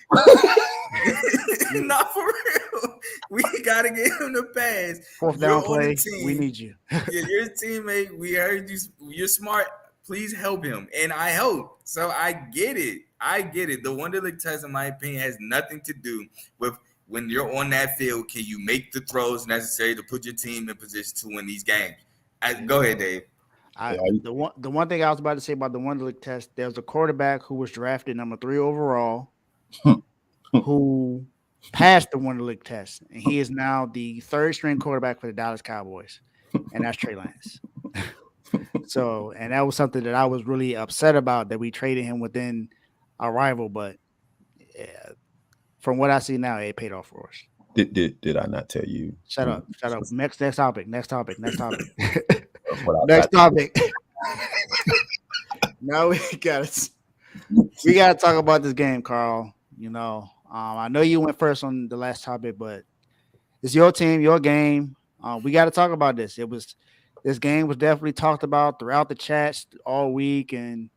Not for real. We gotta get him to pass. Fourth down play. We need you. Yeah, you're a teammate. We heard you. You're smart. Please help him. And I help. So I get it. The Wonderlic test, in my opinion, has nothing to do with when you're on that field. Can you make the throws necessary to put your team in position to win these games? Go ahead, Dave. The one thing I was about to say about the Wonderlic test, there's a quarterback who was drafted number 3 overall who passed the Wonderlic test, and he is now the 3rd string quarterback for the Dallas Cowboys, and that's Trey Lance. So, and that was something that I was really upset about, that we traded him within our rival, but from what I see now, it paid off for us. Did I not tell you? Shut up. Next topic. Next topic. Now we got to talk about this game, Carl. You know, I know you went first on the last topic, but it's your team, your game. We got to talk about this. This game was definitely talked about throughout the chats all week, and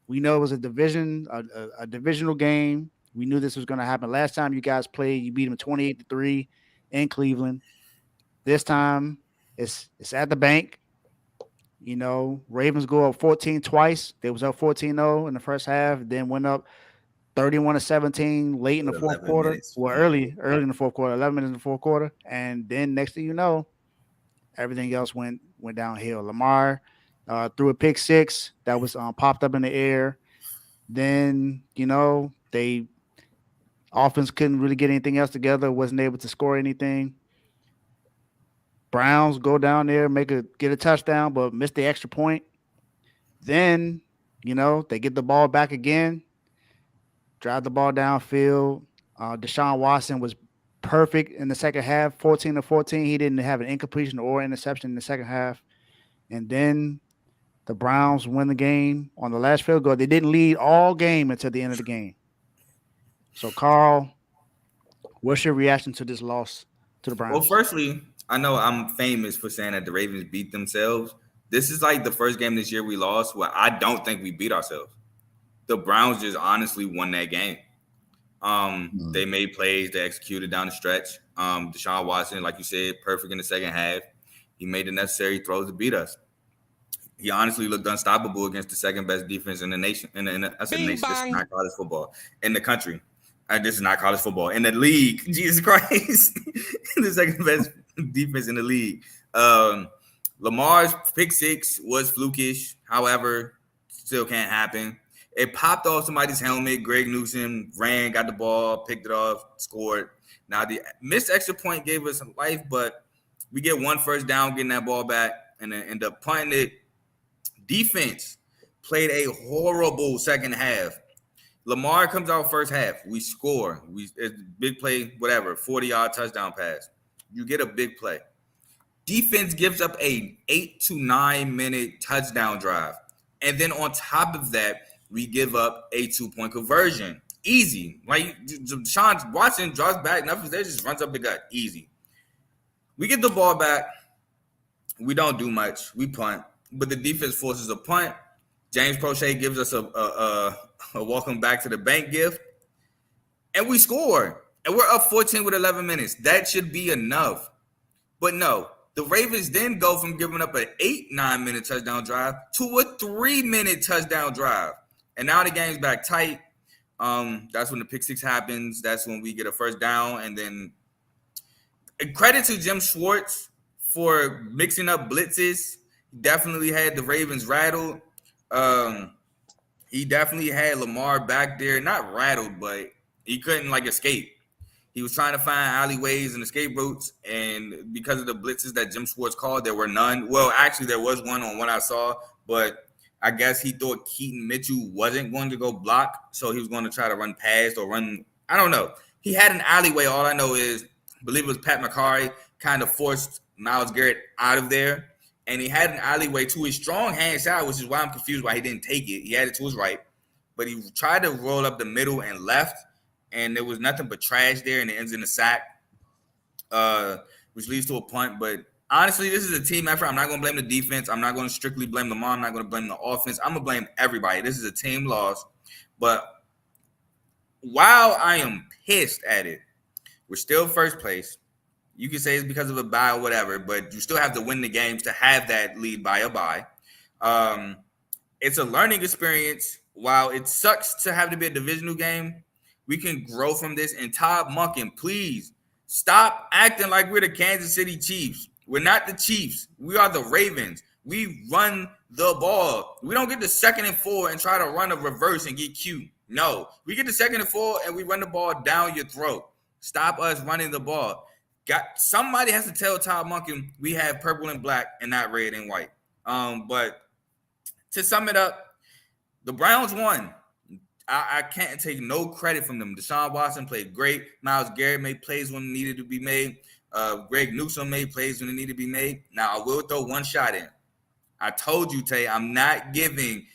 we know it was a divisional game. We knew this was going to happen. Last time you guys played, you beat them 28-3 in Cleveland. This time, it's at the bank. You know, Ravens go up 14 twice. They was up 14-0 in the first half, then went up 31-17 late in the fourth quarter. Minutes. Well, early in the fourth quarter, 11 minutes in the fourth quarter. And then next thing you know, everything else went downhill. Lamar threw a pick six that was popped up in the air. Then, you know, offense couldn't really get anything else together, wasn't able to score anything. Browns go down there, get a touchdown, but miss the extra point. Then, you know, they get the ball back again, drive the ball downfield. Deshaun Watson was perfect in the second half, 14-14. He didn't have an incompletion or interception in the second half. And then the Browns win the game on the last field goal. They didn't lead all game until the end of the game. So, Carl, what's your reaction to this loss to the Browns? Well, firstly, I know I'm famous for saying that the Ravens beat themselves. This is like the first game this year we lost where I don't think we beat ourselves. The Browns just honestly won that game. They made plays, they executed down the stretch. Deshaun Watson, like you said, perfect in the second half. He made the necessary throws to beat us. He honestly looked unstoppable against the second best defense in the nation. This is not college football in the country. This is not college football in the league. Jesus Christ, the second best defense in the league. Lamar's pick six was flukish. However, still can't happen. It popped off somebody's helmet. Greg Newsom ran, got the ball, picked it off, scored. Now, the missed extra point gave us some life, but we get one first down, getting that ball back, and then end up punting it. Defense played a horrible second half. Lamar comes out first half. We score. It's big play, whatever, 40-yard touchdown pass. You get a big play. Defense gives up a 8 to 9 minute touchdown drive. And then on top of that, we give up a 2-point conversion. Easy. Like Deshaun Watson draws back, nothing there, just runs up the gut. Easy. We get the ball back. We don't do much. We punt. But the defense forces a punt. James Prochet gives us a welcome back to the bank gift, and we score. And we're up 14 with 11 minutes. That should be enough. But no, the Ravens then go from giving up an 9-minute touchdown drive to a 3-minute touchdown drive. And now the game's back tight. That's when the pick six happens. That's when we get a first down. And then credit to Jim Schwartz for mixing up blitzes. He definitely had the Ravens rattled. He definitely had Lamar back there, not rattled, but he couldn't escape. He was trying to find alleyways and escape routes, and because of the blitzes that Jim Schwartz called, there were none. Well, actually, there was one on what I saw, but I guess he thought Keaton Mitchell wasn't going to go block, so he was going to try to run past or run. I don't know. He had an alleyway. All I know is, I believe it was Pat McCarry, kind of forced Myles Garrett out of there, and he had an alleyway to his strong hand side, which is why I'm confused why he didn't take it. He had it to his right, but he tried to roll up the middle and left, and there was nothing but trash there, and it ends in a sack, which leads to a punt. But honestly, this is a team effort. I'm not going to blame the defense. I'm not going to strictly blame Lamar. I'm not going to blame the offense. I'm going to blame everybody. This is a team loss. But while I am pissed at it, we're still first place. You can say it's because of a bye or whatever, but you still have to win the games to have that lead by a bye. It's a learning experience. While it sucks to have to be a divisional game, we can grow from this. And Todd Monken, please stop acting like we're the Kansas City Chiefs. We're not the Chiefs. We are the Ravens. We run the ball. We don't get the 2nd and 4 and try to run a reverse and get cute. No, we get the 2nd and 4 and we run the ball down your throat. Stop us running the ball. Somebody has to tell Todd Monken we have purple and black and not red and white. But to sum it up, the Browns won. I can't take no credit from them. Deshaun Watson played great. Myles Garrett made plays when it needed to be made. Greg Newsome made plays when it needed to be made. Now, I will throw one shot in. I told you, Tay, I'm not giving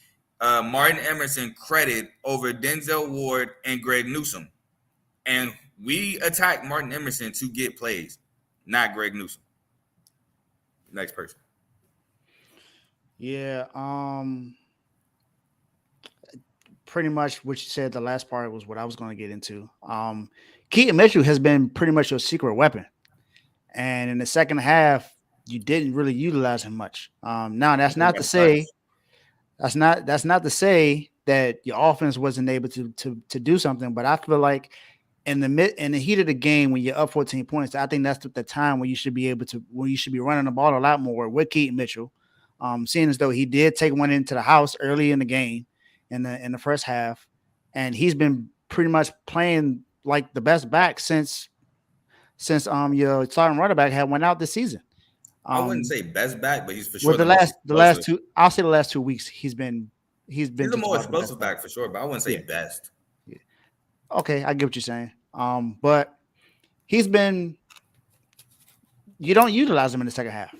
Martin Emerson credit over Denzel Ward and Greg Newsome. And we attacked Martin Emerson to get plays, not Greg Newsome. Next person. Yeah, pretty much what you said, the last part was what I was going to get into. Keaton Mitchell has been pretty much your secret weapon. And in the second half, you didn't really utilize him much. Now that's not to say that your offense wasn't able to do something, but I feel like in the heat of the game when you're up 14 points, I think that's the time when you should be running the ball a lot more with Keaton Mitchell. Seeing as though he did take one into the house early in the game in the first half, and he's been pretty much playing like the best back since your starting running back had went out this season. I wouldn't say best back, but he's for sure the last 2. I'll say the last 2 weeks he's been the more explosive back for sure, but I wouldn't say best. Yeah. Okay, I get what you're saying. But he's been. You don't utilize him in the second half.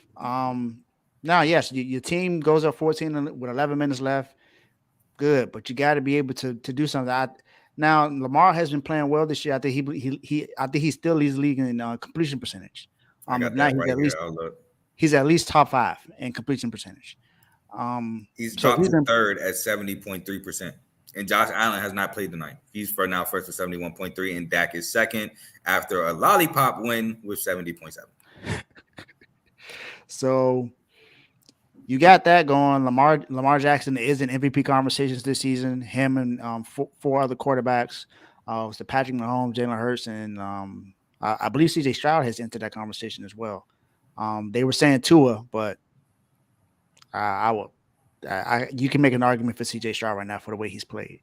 Now, yes, your team goes up 14 with 11 minutes left. Good, but you got to be able to do something. Now Lamar has been playing well this year. I think he still leads the league in completion percentage. He's at least top 5 in completion percentage. He's dropped to third at 70.3%. And Josh Allen has not played tonight. He's now first with 71.3, and Dak is second after a lollipop win with 70.7. So you got that going. Lamar Jackson is in MVP conversations this season. Him and 4 other quarterbacks. Was the Patrick Mahomes, Jalen Hurts, and I believe CJ Stroud has entered that conversation as well. They were saying Tua, but you can make an argument for CJ Stroud right now for the way he's played.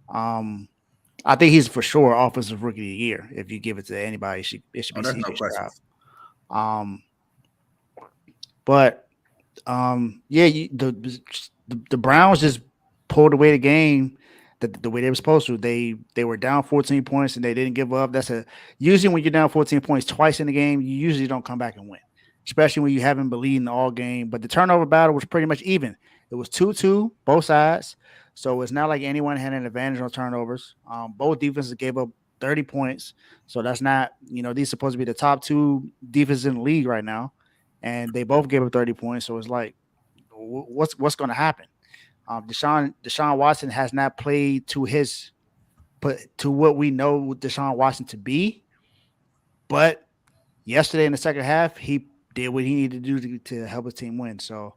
I think he's for sure offensive rookie of the year. If you give it to anybody, it should be CJ Stroud. But the Browns just pulled away the game the way they were supposed to. They were down 14 points and they didn't give up. Usually when you're down 14 points twice in the game, you usually don't come back and win, especially when you haven't been leading all game. But the turnover battle was pretty much even. It was 2-2, both sides. So it's not like anyone had an advantage on turnovers. Both defenses gave up 30 points. So that's not, these are supposed to be the top 2 defenses in the league right now. And they both gave up 30 points. So it's like, what's going to happen? Deshaun Watson has not played to what we know Deshaun Watson to be. But yesterday in the second half, he did what he needed to do to help his team win. So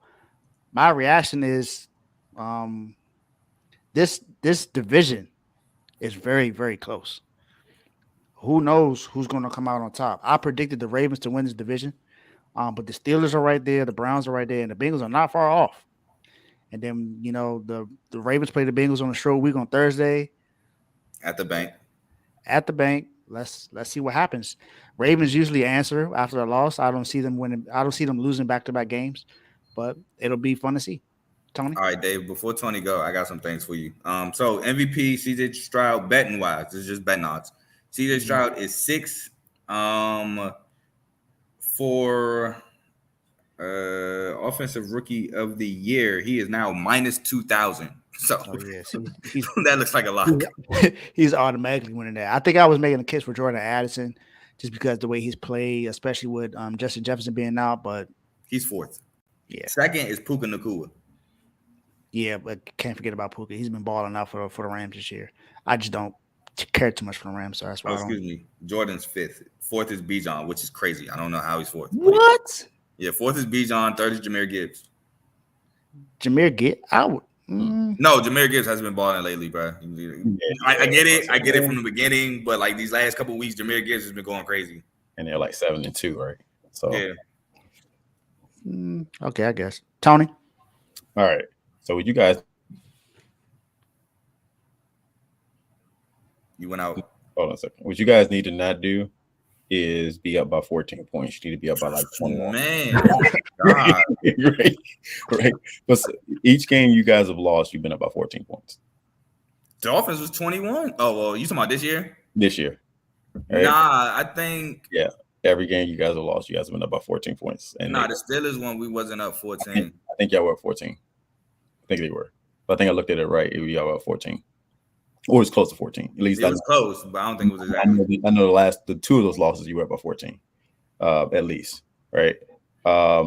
my reaction is, this division is very, very close. Who knows who's going to come out on top? I predicted the Ravens to win this division, but the Steelers are right there, the Browns are right there, and the Bengals are not far off. And then the Ravens play the Bengals on a short week on Thursday At the bank. at the bank. Let's see what happens. Ravens usually answer after a loss. I don't see them winning. I don't see them losing back-to-back games, but it'll be fun to see. Tony? All right, Dave, before Tony go, I got some things for you. So MVP, CJ Stroud, betting wise, this is just betting odds. CJ Stroud is 6 for offensive rookie of the year. He is now minus 2,000. So that looks like a lot. He's automatically winning that. I think I was making a case for Jordan Addison just because the way he's played, especially with Justin Jefferson being out, but he's 4th. Yeah. Second is Puka Nacua. Yeah, but can't forget about Puka. He's been balling out for the Rams this year. I just don't care too much for the Rams, so that's why. Excuse me. Jordan's 5th. 4th is Bijan, which is crazy. I don't know how he's 4th. What? Yeah, 4th is Bijan. 3rd is Jahmyr Gibbs. Jahmyr Gibbs? No, Jahmyr Gibbs has been balling lately, bro. I get it. I get it from the beginning, but like these last couple of weeks, Jahmyr Gibbs has been going crazy. And they're like 7-2, right? So yeah. Okay, I guess. Tony? All right. So would you guys? You went out. Hold on a second. What you guys need to not do is be up by 14 points. You need to be up by like 21. Man, God. right. But each game you guys have lost, you've been up by 14 points. The offense was 21. Oh, well, you talking about this year? This year. Right? Nah, I think. Yeah. Every game you guys have lost, you guys have been up by 14 points. And the Steelers one, we wasn't up 14. I think y'all were up 14. I think they were. But I think I looked at it right. It was y'all about 14. Or it's close to 14. At least it was close, but I don't think it was exactly. I know the 2 of those losses you were up by 14. At least. Right. I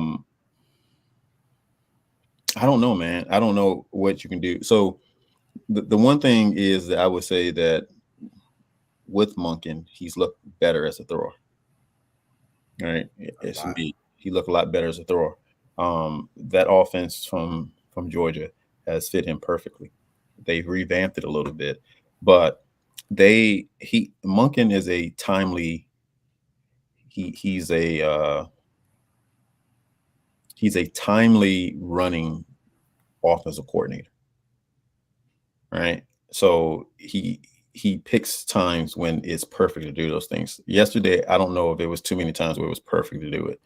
don't know, man. I don't know what you can do. So the one thing is that I would say that with Monken, he's looked better as a thrower. All right. It's me. He looked a lot better as a thrower. That offense from Georgia has fit him perfectly. They've revamped it a little bit, but Monken is a timely. He's a timely running offensive coordinator. Right. So he picks times when it's perfect to do those things. Yesterday, I don't know if there was too many times where it was perfect to do it.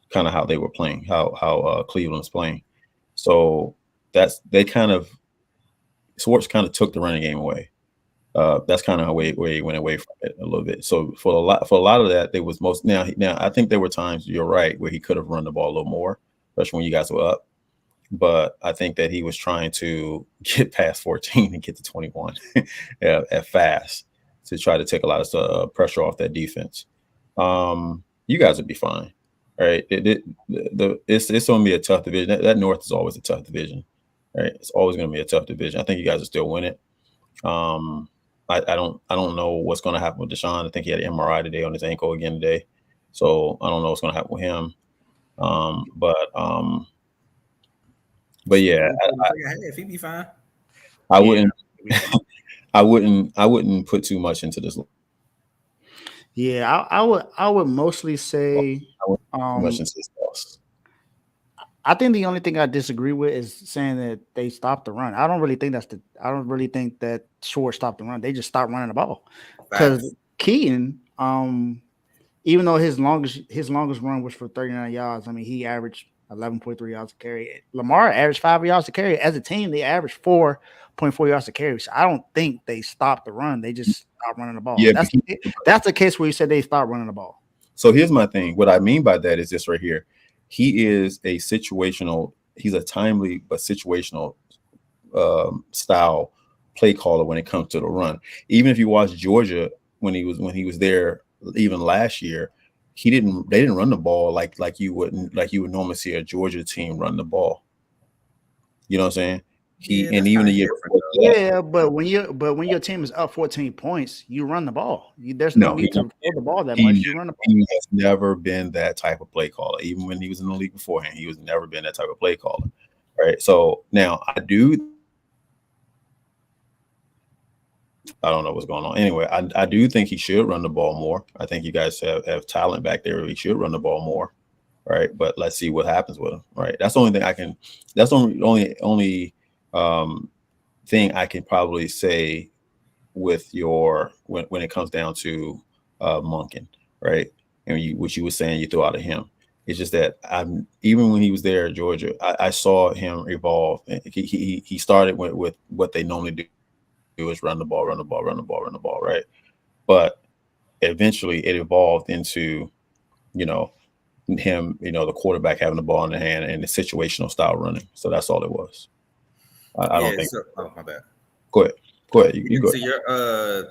Kind of how they were playing, how Cleveland's playing. So Schwartz kind of took the running game away. That's kind of where he went away from it a little bit. So for a lot of that, there was now I think there were times, you're right, where he could have run the ball a little more, especially when you guys were up. But I think that he was trying to get past 14 and get to 21 at fast to try to take a lot of pressure off that defense. You guys would be fine. All right. It's going to be a tough division. That North is always a tough division. Right. It's always going to be a tough division. I think you guys will still win it. I don't know what's going to happen with Deshaun. I think he had an MRI today on his ankle again today. So I don't know what's going to happen with him. But yeah, if he be fine, I wouldn't. I wouldn't put too much into this. Yeah, I would mostly say much into this loss. I think the only thing I disagree with is saying that they stopped the run. I don't really think that Schwartz stopped the run. They just stopped running the ball. Because Keaton, even though his longest run was for 39 yards, I mean, he averaged 11.3 yards a carry. Lamar averaged 5 yards a carry. As a team, they averaged 4.4 yards a carry. So I don't think they stopped the run. They just stopped running the ball. Yeah, that's the case where you said they stopped running the ball. So here's my thing. What I mean by that is this right here. He is a situational. He's a timely but situational style play caller when it comes to the run. Even if you watch Georgia when he was there, even last year, they didn't run the ball like you would normally see a Georgia team run the ball. You know what I'm saying? Yeah, And that's even kind the of year different before though. that, Yeah, but when your team is up 14 points, you run the ball. There's no no, need to throw the ball that he much. You run the ball. he has never been that type of play caller. Even when he was in the league beforehand, he was never been that type of play caller. Right. So now I don't know what's going on. Anyway, I do think he should run the ball more. I think you guys have talent back there. He should run the ball more. Right. But let's see what happens with him. Right. That's the only thing I can. That's the only thing I can probably say with your when it comes down to Monken, right? And what you were saying you threw out of him. It's just that I'm even when he was there at Georgia, I saw him evolve. He started with what they normally do is run the ball, run the ball, run the ball, run the ball, right? But eventually it evolved into, you know, him, the quarterback having the ball in the hand and the situational style running. So that's all it was. I Yeah. don't think. So, oh my bad. Go ahead. Go ahead. You Yeah, go to your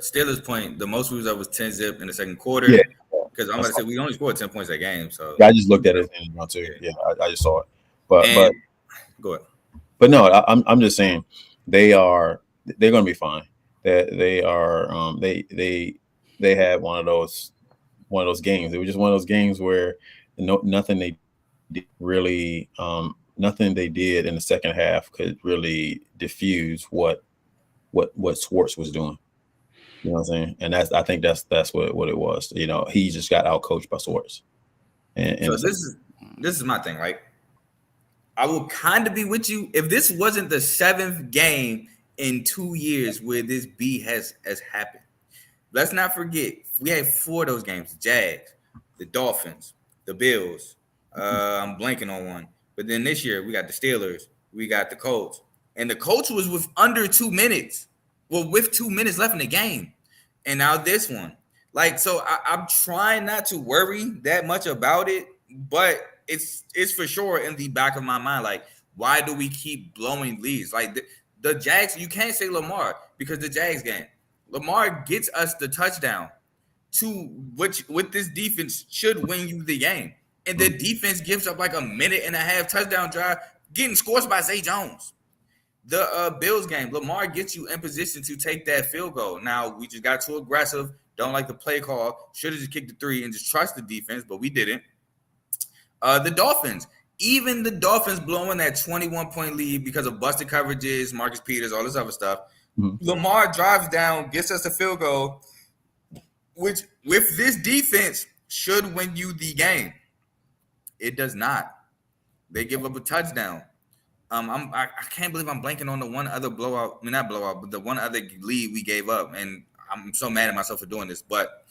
Steelers point, the most we was up was 10 zip in the second quarter. Yeah. Because I'm about to say we only scored 10 points that game. So Yeah, I just looked at it and too. Yeah, I just saw it. But and go ahead. but no, I'm just saying they're going to be fine. That they are they had one of those games. It was just one of those games where nothing they did really nothing they did in the second half could really diffuse what Schwartz was doing. You know what I'm saying? And I think that's what it was. He just got out coached by Schwartz. So And this is my thing, right? I will kind of be with you if this wasn't the seventh game in 2 years where this B has happened. Let's not forget we had 4 of those games: the Jags, the Dolphins, the Bills. I'm blanking on one, but then this year we got the Steelers, we got the Colts, and the Colts was with under 2 minutes. Well, with 2 minutes left in the game, and now this one. Like, so I'm trying not to worry that much about it, but it's for sure in the back of my mind. Like, why do we keep blowing leads? Like the Jags, you can't say Lamar because the Jags game. Lamar gets us the touchdown to which with this defense should win you the game. And the defense gives up like a minute and a half touchdown drive, getting scores by Zay Jones. The Bills game, Lamar gets you in position to take that field goal. Now, we just got too aggressive, don't like the play call, should have just kicked the 3 and just trust the defense, but we didn't. The Dolphins, even the Dolphins blowing that 21-point lead because of busted coverages, Marcus Peters, all this other stuff. Lamar drives down, gets us a field goal, which with this defense should win you the game. It does not. They give up a touchdown. I can't believe I'm blanking on the one other blowout. I mean, not blowout, but the one other lead we gave up, and I'm so mad at myself for doing this. But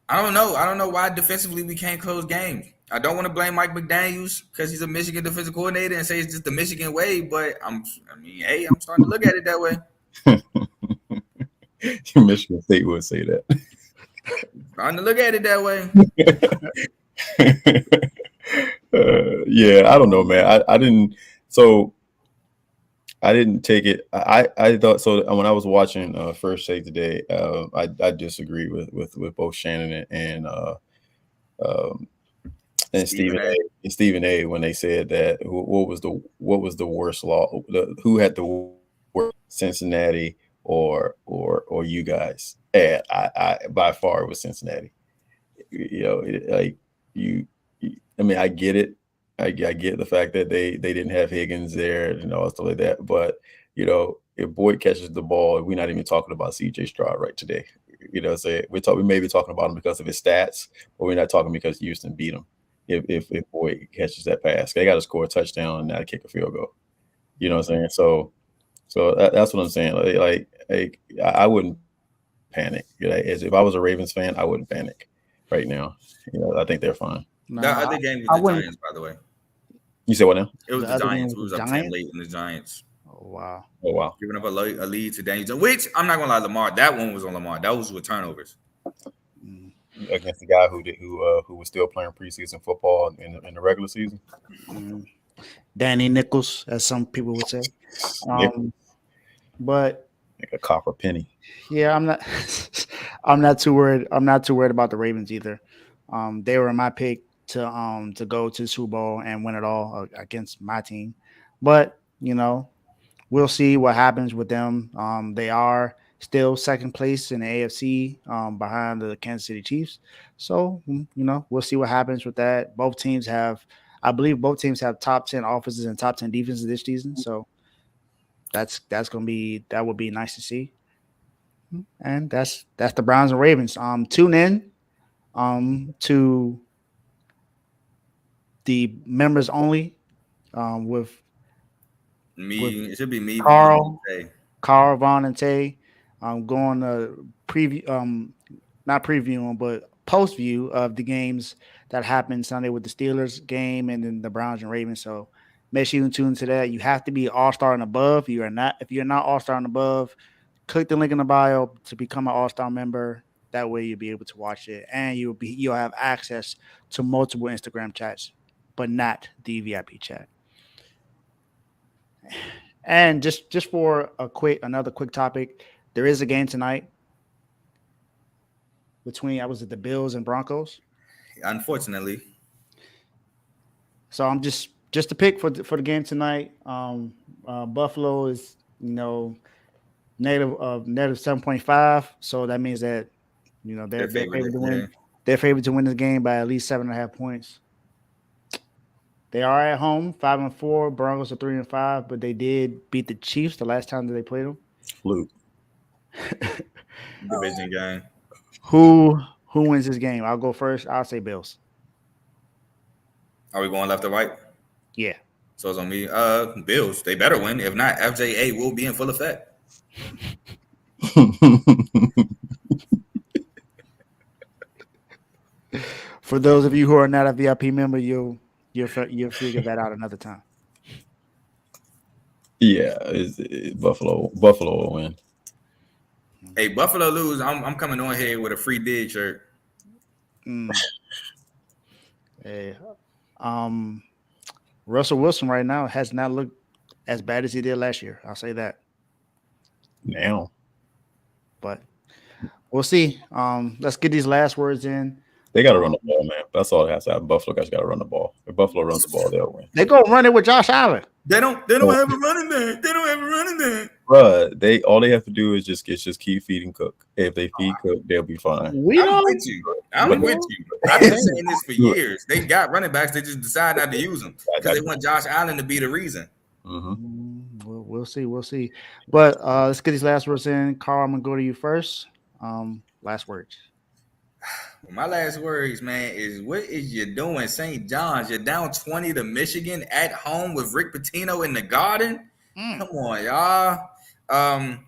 I don't know. I don't know why defensively we can't close games. I don't want to blame Mike McDaniels because he's a Michigan defensive coordinator and say it's just the Michigan way. But I'm starting to look at it that way. Michigan State would say that. Starting to look at it that way. Yeah, I don't know, man. I didn't. So I didn't take it. I thought so. When I was watching First Take today, I disagree with both Shannon and Stephen A. When they said that what was the worst law? Who had the worst, Cincinnati or you guys? And I by far it was Cincinnati. I mean, I get it. I get the fact that they didn't have Higgins there and all stuff like that. But, if Boyd catches the ball, we're not even talking about CJ Stroud right today. We may be talking about him because of his stats, but we're not talking because Houston beat him. If Boyd catches that pass, they got to score a touchdown and not kick a field goal. You know what I'm saying? So that's what I'm saying. Like I wouldn't panic. If I was a Ravens fan, I wouldn't panic right now. I think they're fine. The other game was the Giants, by the way. You said what now? It was the Giants. We was up 10 late in the Giants. Oh wow! Giving up a lead to Daniel Jones, which I'm not gonna lie, Lamar. That one was on Lamar. That was with turnovers against the guy who was still playing preseason football in the regular season. Danny Nichols, as some people would say. But like a copper penny. Yeah, I'm not too worried. I'm not too worried about the Ravens either. They were my pick to go to the Super Bowl and win it all against my team. But we'll see what happens with them. They are still second place in the AFC, behind the Kansas City Chiefs. So we'll see what happens with that. I believe both teams have top 10 offenses and top 10 defenses this season. So that would be nice to see. And that's the Browns and Ravens. Tune in to the members only, with It should be me, Vaughn, and Carl, Tay. Vaughn, and Tay. Going to preview, not previewing, but post view of the games that happened Sunday with the Steelers game and then the Browns and Ravens. So make sure you tune into that. You have to be All-Star and above. If you're not All-Star and above, click the link in the bio to become an All-Star member. That way you'll be able to watch it, and you'll have access to multiple Instagram chats, but not the VIP chat. And just for another quick topic, there is a game tonight between the Bills and Broncos. Unfortunately, so I'm just to pick for the game tonight. Buffalo is negative 7.5, so that means that they're favored to win. Yeah. They're favored to win this game by at least 7.5 points. They are at home, 5-4. Broncos are 3-5, but they did beat the Chiefs the last time that they played them. Fluke. Division game. Who wins this game? I'll go first. I'll say Bills. Are we going left or right? Yeah. So it's on me. Bills. They better win. If not, FJA will be in full effect. For those of you who are not a VIP member, you'll figure that out another time. Yeah, Buffalo will win. Hey, Buffalo lose. I'm coming on here with a free dig shirt. Hey, Russell Wilson right now has not looked as bad as he did last year. I'll say that. Now, but we'll see. Let's get these last words in. They got to run the ball, man. That's all it has to happen. Buffalo guys got to run the ball. If Buffalo runs the ball, they'll win. They go run it with Josh Allen. They don't have a running back. They don't have a running back. Bruh, all they have to do is just keep feeding Cook. If they feed Cook, they'll be fine. I'm with you. I've been saying this for years. They got running backs. They just decide not to use them because they want Josh Allen to be the reason. Mm-hmm. We'll see. But let's get these last words in. Carl, I'm gonna go to you first. Last words. Well, my last words, man, is what is you doing, St. John's? You're down 20 to Michigan at home with Rick Pitino in the Garden. Come on, y'all.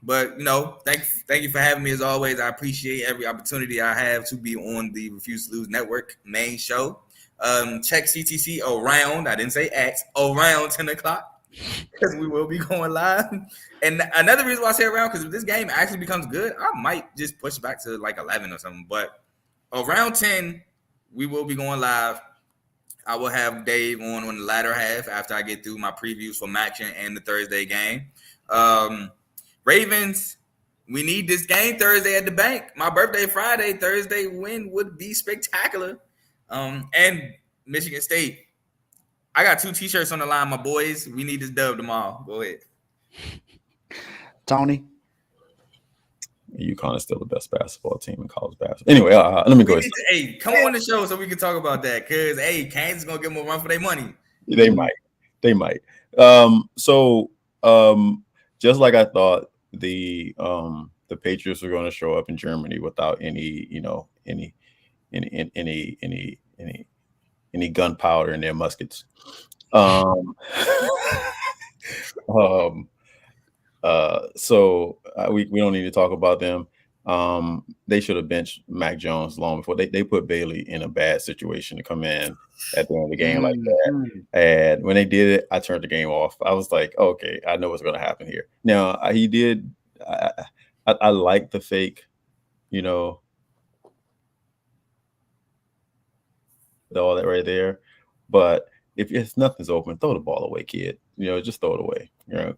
But thank you for having me as always. I appreciate every opportunity I have to be on the Refuse to Lose Network main show. Check CTC around. I didn't say at around 10 o'clock because we will be going live. And another reason why I say around, because if this game actually becomes good, I might just push back to like 11 or something. But around 10, we will be going live. I will have Dave on the latter half after I get through my previews for Maction and the Thursday game. Ravens, we need this game Thursday at the bank. My birthday Friday, Thursday win would be spectacular. And Michigan State, I got 2 T-shirts on the line, my boys. We need this dub tomorrow. Go ahead. Tony. UConn is still the best basketball team in college basketball. Anyway, let me go. Hey, come on the show so we can talk about that. Because, Kansas is going to give them a run for their money. They might. Just like I thought, the Patriots are going to show up in Germany without any gunpowder in their muskets. So we don't need to talk about them. They should have benched Mac Jones long before they put Bailey in a bad situation to come in at the end of the game like that. And when they did it, I turned the game off. I was like, okay, I know what's going to happen here. Now he did. I like the fake, all that right there. But if nothing's open, throw the ball away, kid. Just throw it away.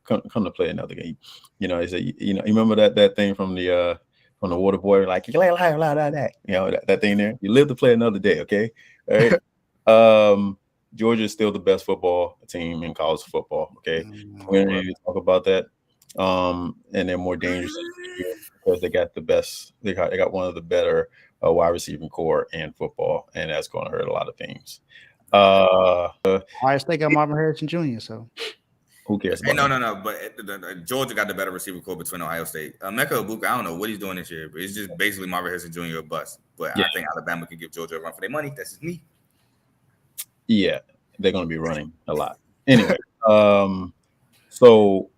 Come to play another game. They say, you remember that thing from the Water Boy, like that. That thing there. You live to play another day, okay? All right. Georgia is still the best football team in college football. Okay, we don't need to talk about that. And they're more dangerous because they got the best. They got one of the better wide receiving core in football, and that's going to hurt a lot of teams. Ohio State got Marvin Harrison Jr. So Who cares Hey, about no. But Georgia got the better receiver core between Ohio State. Mecca Ibuka, I don't know what he's doing this year, but it's just basically Marvin Harrison Jr. a bust. But Yeah. I think Alabama can give Georgia a run for their money. That's just me. Yeah, they're going to be running a lot. Anyway, so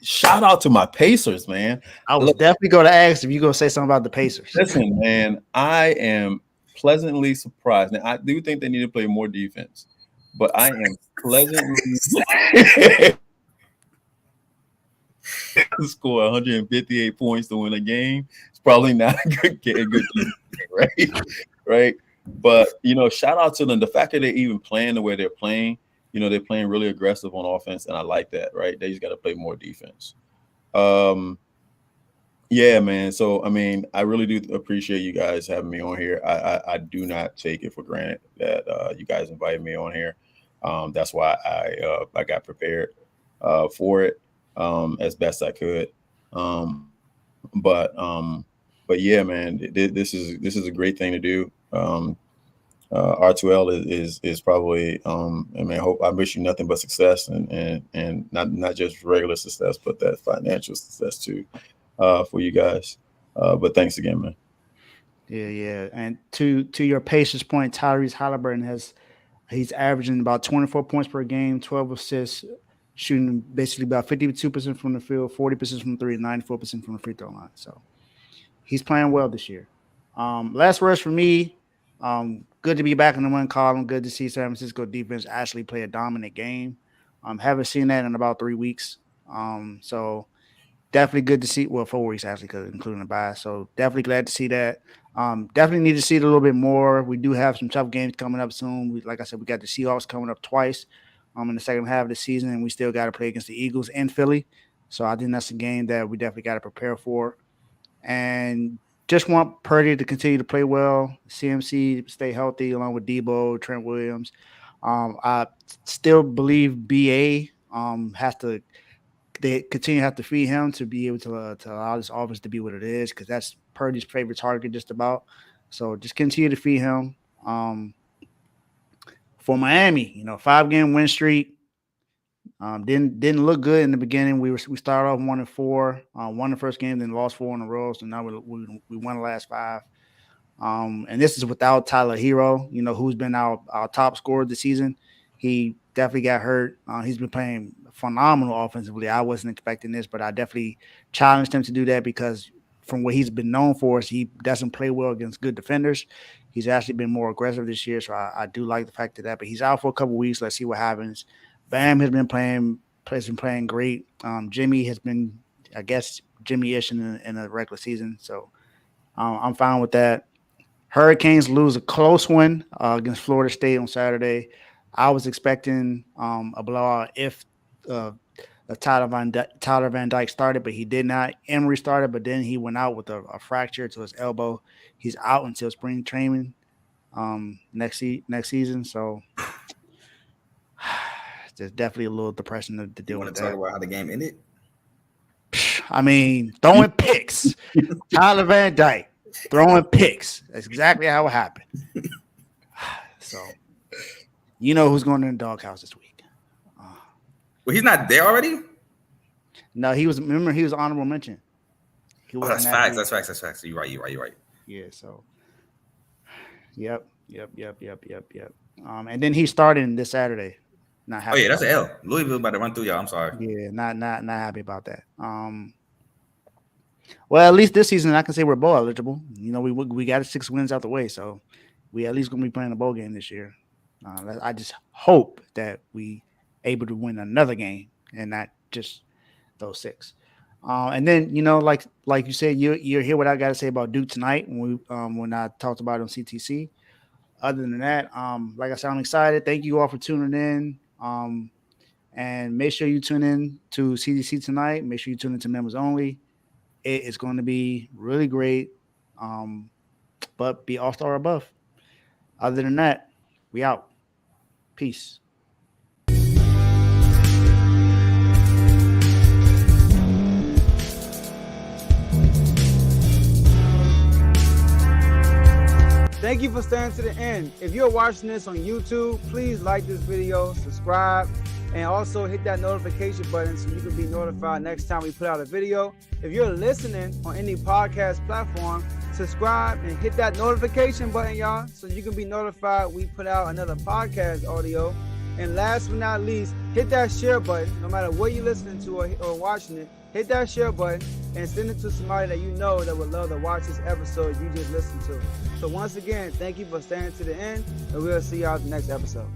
shout out to my Pacers, man. I was definitely going to ask if you're going to say something about the Pacers. Listen, man, I am pleasantly surprised. Now, I do think they need to play more defense, but I am pleasantly score 158 points to win a game. It's probably not a good game, right? Right. But shout out to them. The fact that they're even playing the way they're playing, they're playing really aggressive on offense, and I like that, right? They just got to play more defense. Yeah, man. So I mean, I really do appreciate you guys having me on here. I do not take it for granted that you guys invited me on here. That's why I got prepared for it as best I could. But yeah, man, this is a great thing to do. R2L is probably I wish you nothing but success and not just regular success, but that financial success too for you guys. But thanks again, man. Yeah. And to your Pacers point, Tyrese Halliburton he's averaging about 24 points per game, 12 assists, shooting basically about 52% from the field, 40% from three, and 94% from the free throw line. So he's playing well this year. Last words for me. Good to be back in the win column. Good to see San Francisco defense actually play a dominant game. Haven't seen that in about 3 weeks. So definitely good to see. Well, 4 weeks actually, because including the bye. So definitely glad to see that. Definitely need to see it a little bit more. We do have some tough games coming up soon. Like I said, we got the Seahawks coming up twice in the second half of the season, and we still got to play against the Eagles in Philly. So I think that's a game that we definitely got to prepare for. And just want Purdy to continue to play well, CMC stay healthy along with Debo, Trent Williams. I still believe BA has to they continue to have to feed him to be able to allow this offense to be what it is, because that's Purdy's favorite target just about. So just continue to feed him. For Miami, 5-game win streak. Didn't look good in the beginning. We started off 1-4, won the first game, then lost 4 in a row. So now we won the last 5. And this is without Tyler Hero, who's been our top scorer this season. He definitely got hurt. He's been playing phenomenal offensively. I wasn't expecting this, but I definitely challenged him to do that, because from what he's been known for is he doesn't play well against good defenders. He's actually been more aggressive this year, so I do like the fact of that. But he's out for a couple of weeks. Let's see what happens. Bam has been playing great. Jimmy has been, I guess, Jimmy-ish in the regular season. So I'm fine with that. Hurricanes lose a close one against Florida State on Saturday. I was expecting a blowout if Tyler Van Dyke started, but he did not. Emery started, but then he went out with a fracture to his elbow. He's out until spring training next season. So there's definitely a little depression to deal with. You want to talk about how the game ended? I mean, throwing picks. Tyler Van Dyke throwing picks. That's exactly how it happened. So, who's going in the doghouse this week? Well, he's not there already? No, he was honorable mention. That's facts. That's facts. You're right. Yeah, so. Yep. And then he's starting this Saturday. Not happy. Oh yeah, that's an L. Louisville about to run through y'all. I'm sorry. Yeah, not happy about that. Well, at least this season I can say we're bowl eligible. We got 6 wins out the way, so we at least gonna be playing a bowl game this year. I just hope that we able to win another game and not just those 6. And then like you said, you hear what I got to say about Duke tonight when I talked about it on CTC. Other than that, like I said, I'm excited. Thank you all for tuning in. And make sure you tune in to CDC tonight. Make sure you tune in to members only. It is going to be really great. But be all-star above. Other than that, we out. Peace. Thank you for staying to the end. If you're watching this on YouTube, please like this video, subscribe, and also hit that notification button so you can be notified next time we put out a video. If you're listening on any podcast platform, subscribe and hit that notification button, y'all, so you can be notified we put out another podcast audio. And last but not least, hit that share button. No matter what you're listening to or watching it, hit that share button and send it to somebody that you know that would love to watch this episode you just listened to. So once again, thank you for staying to the end, and we'll see y'all at the next episode.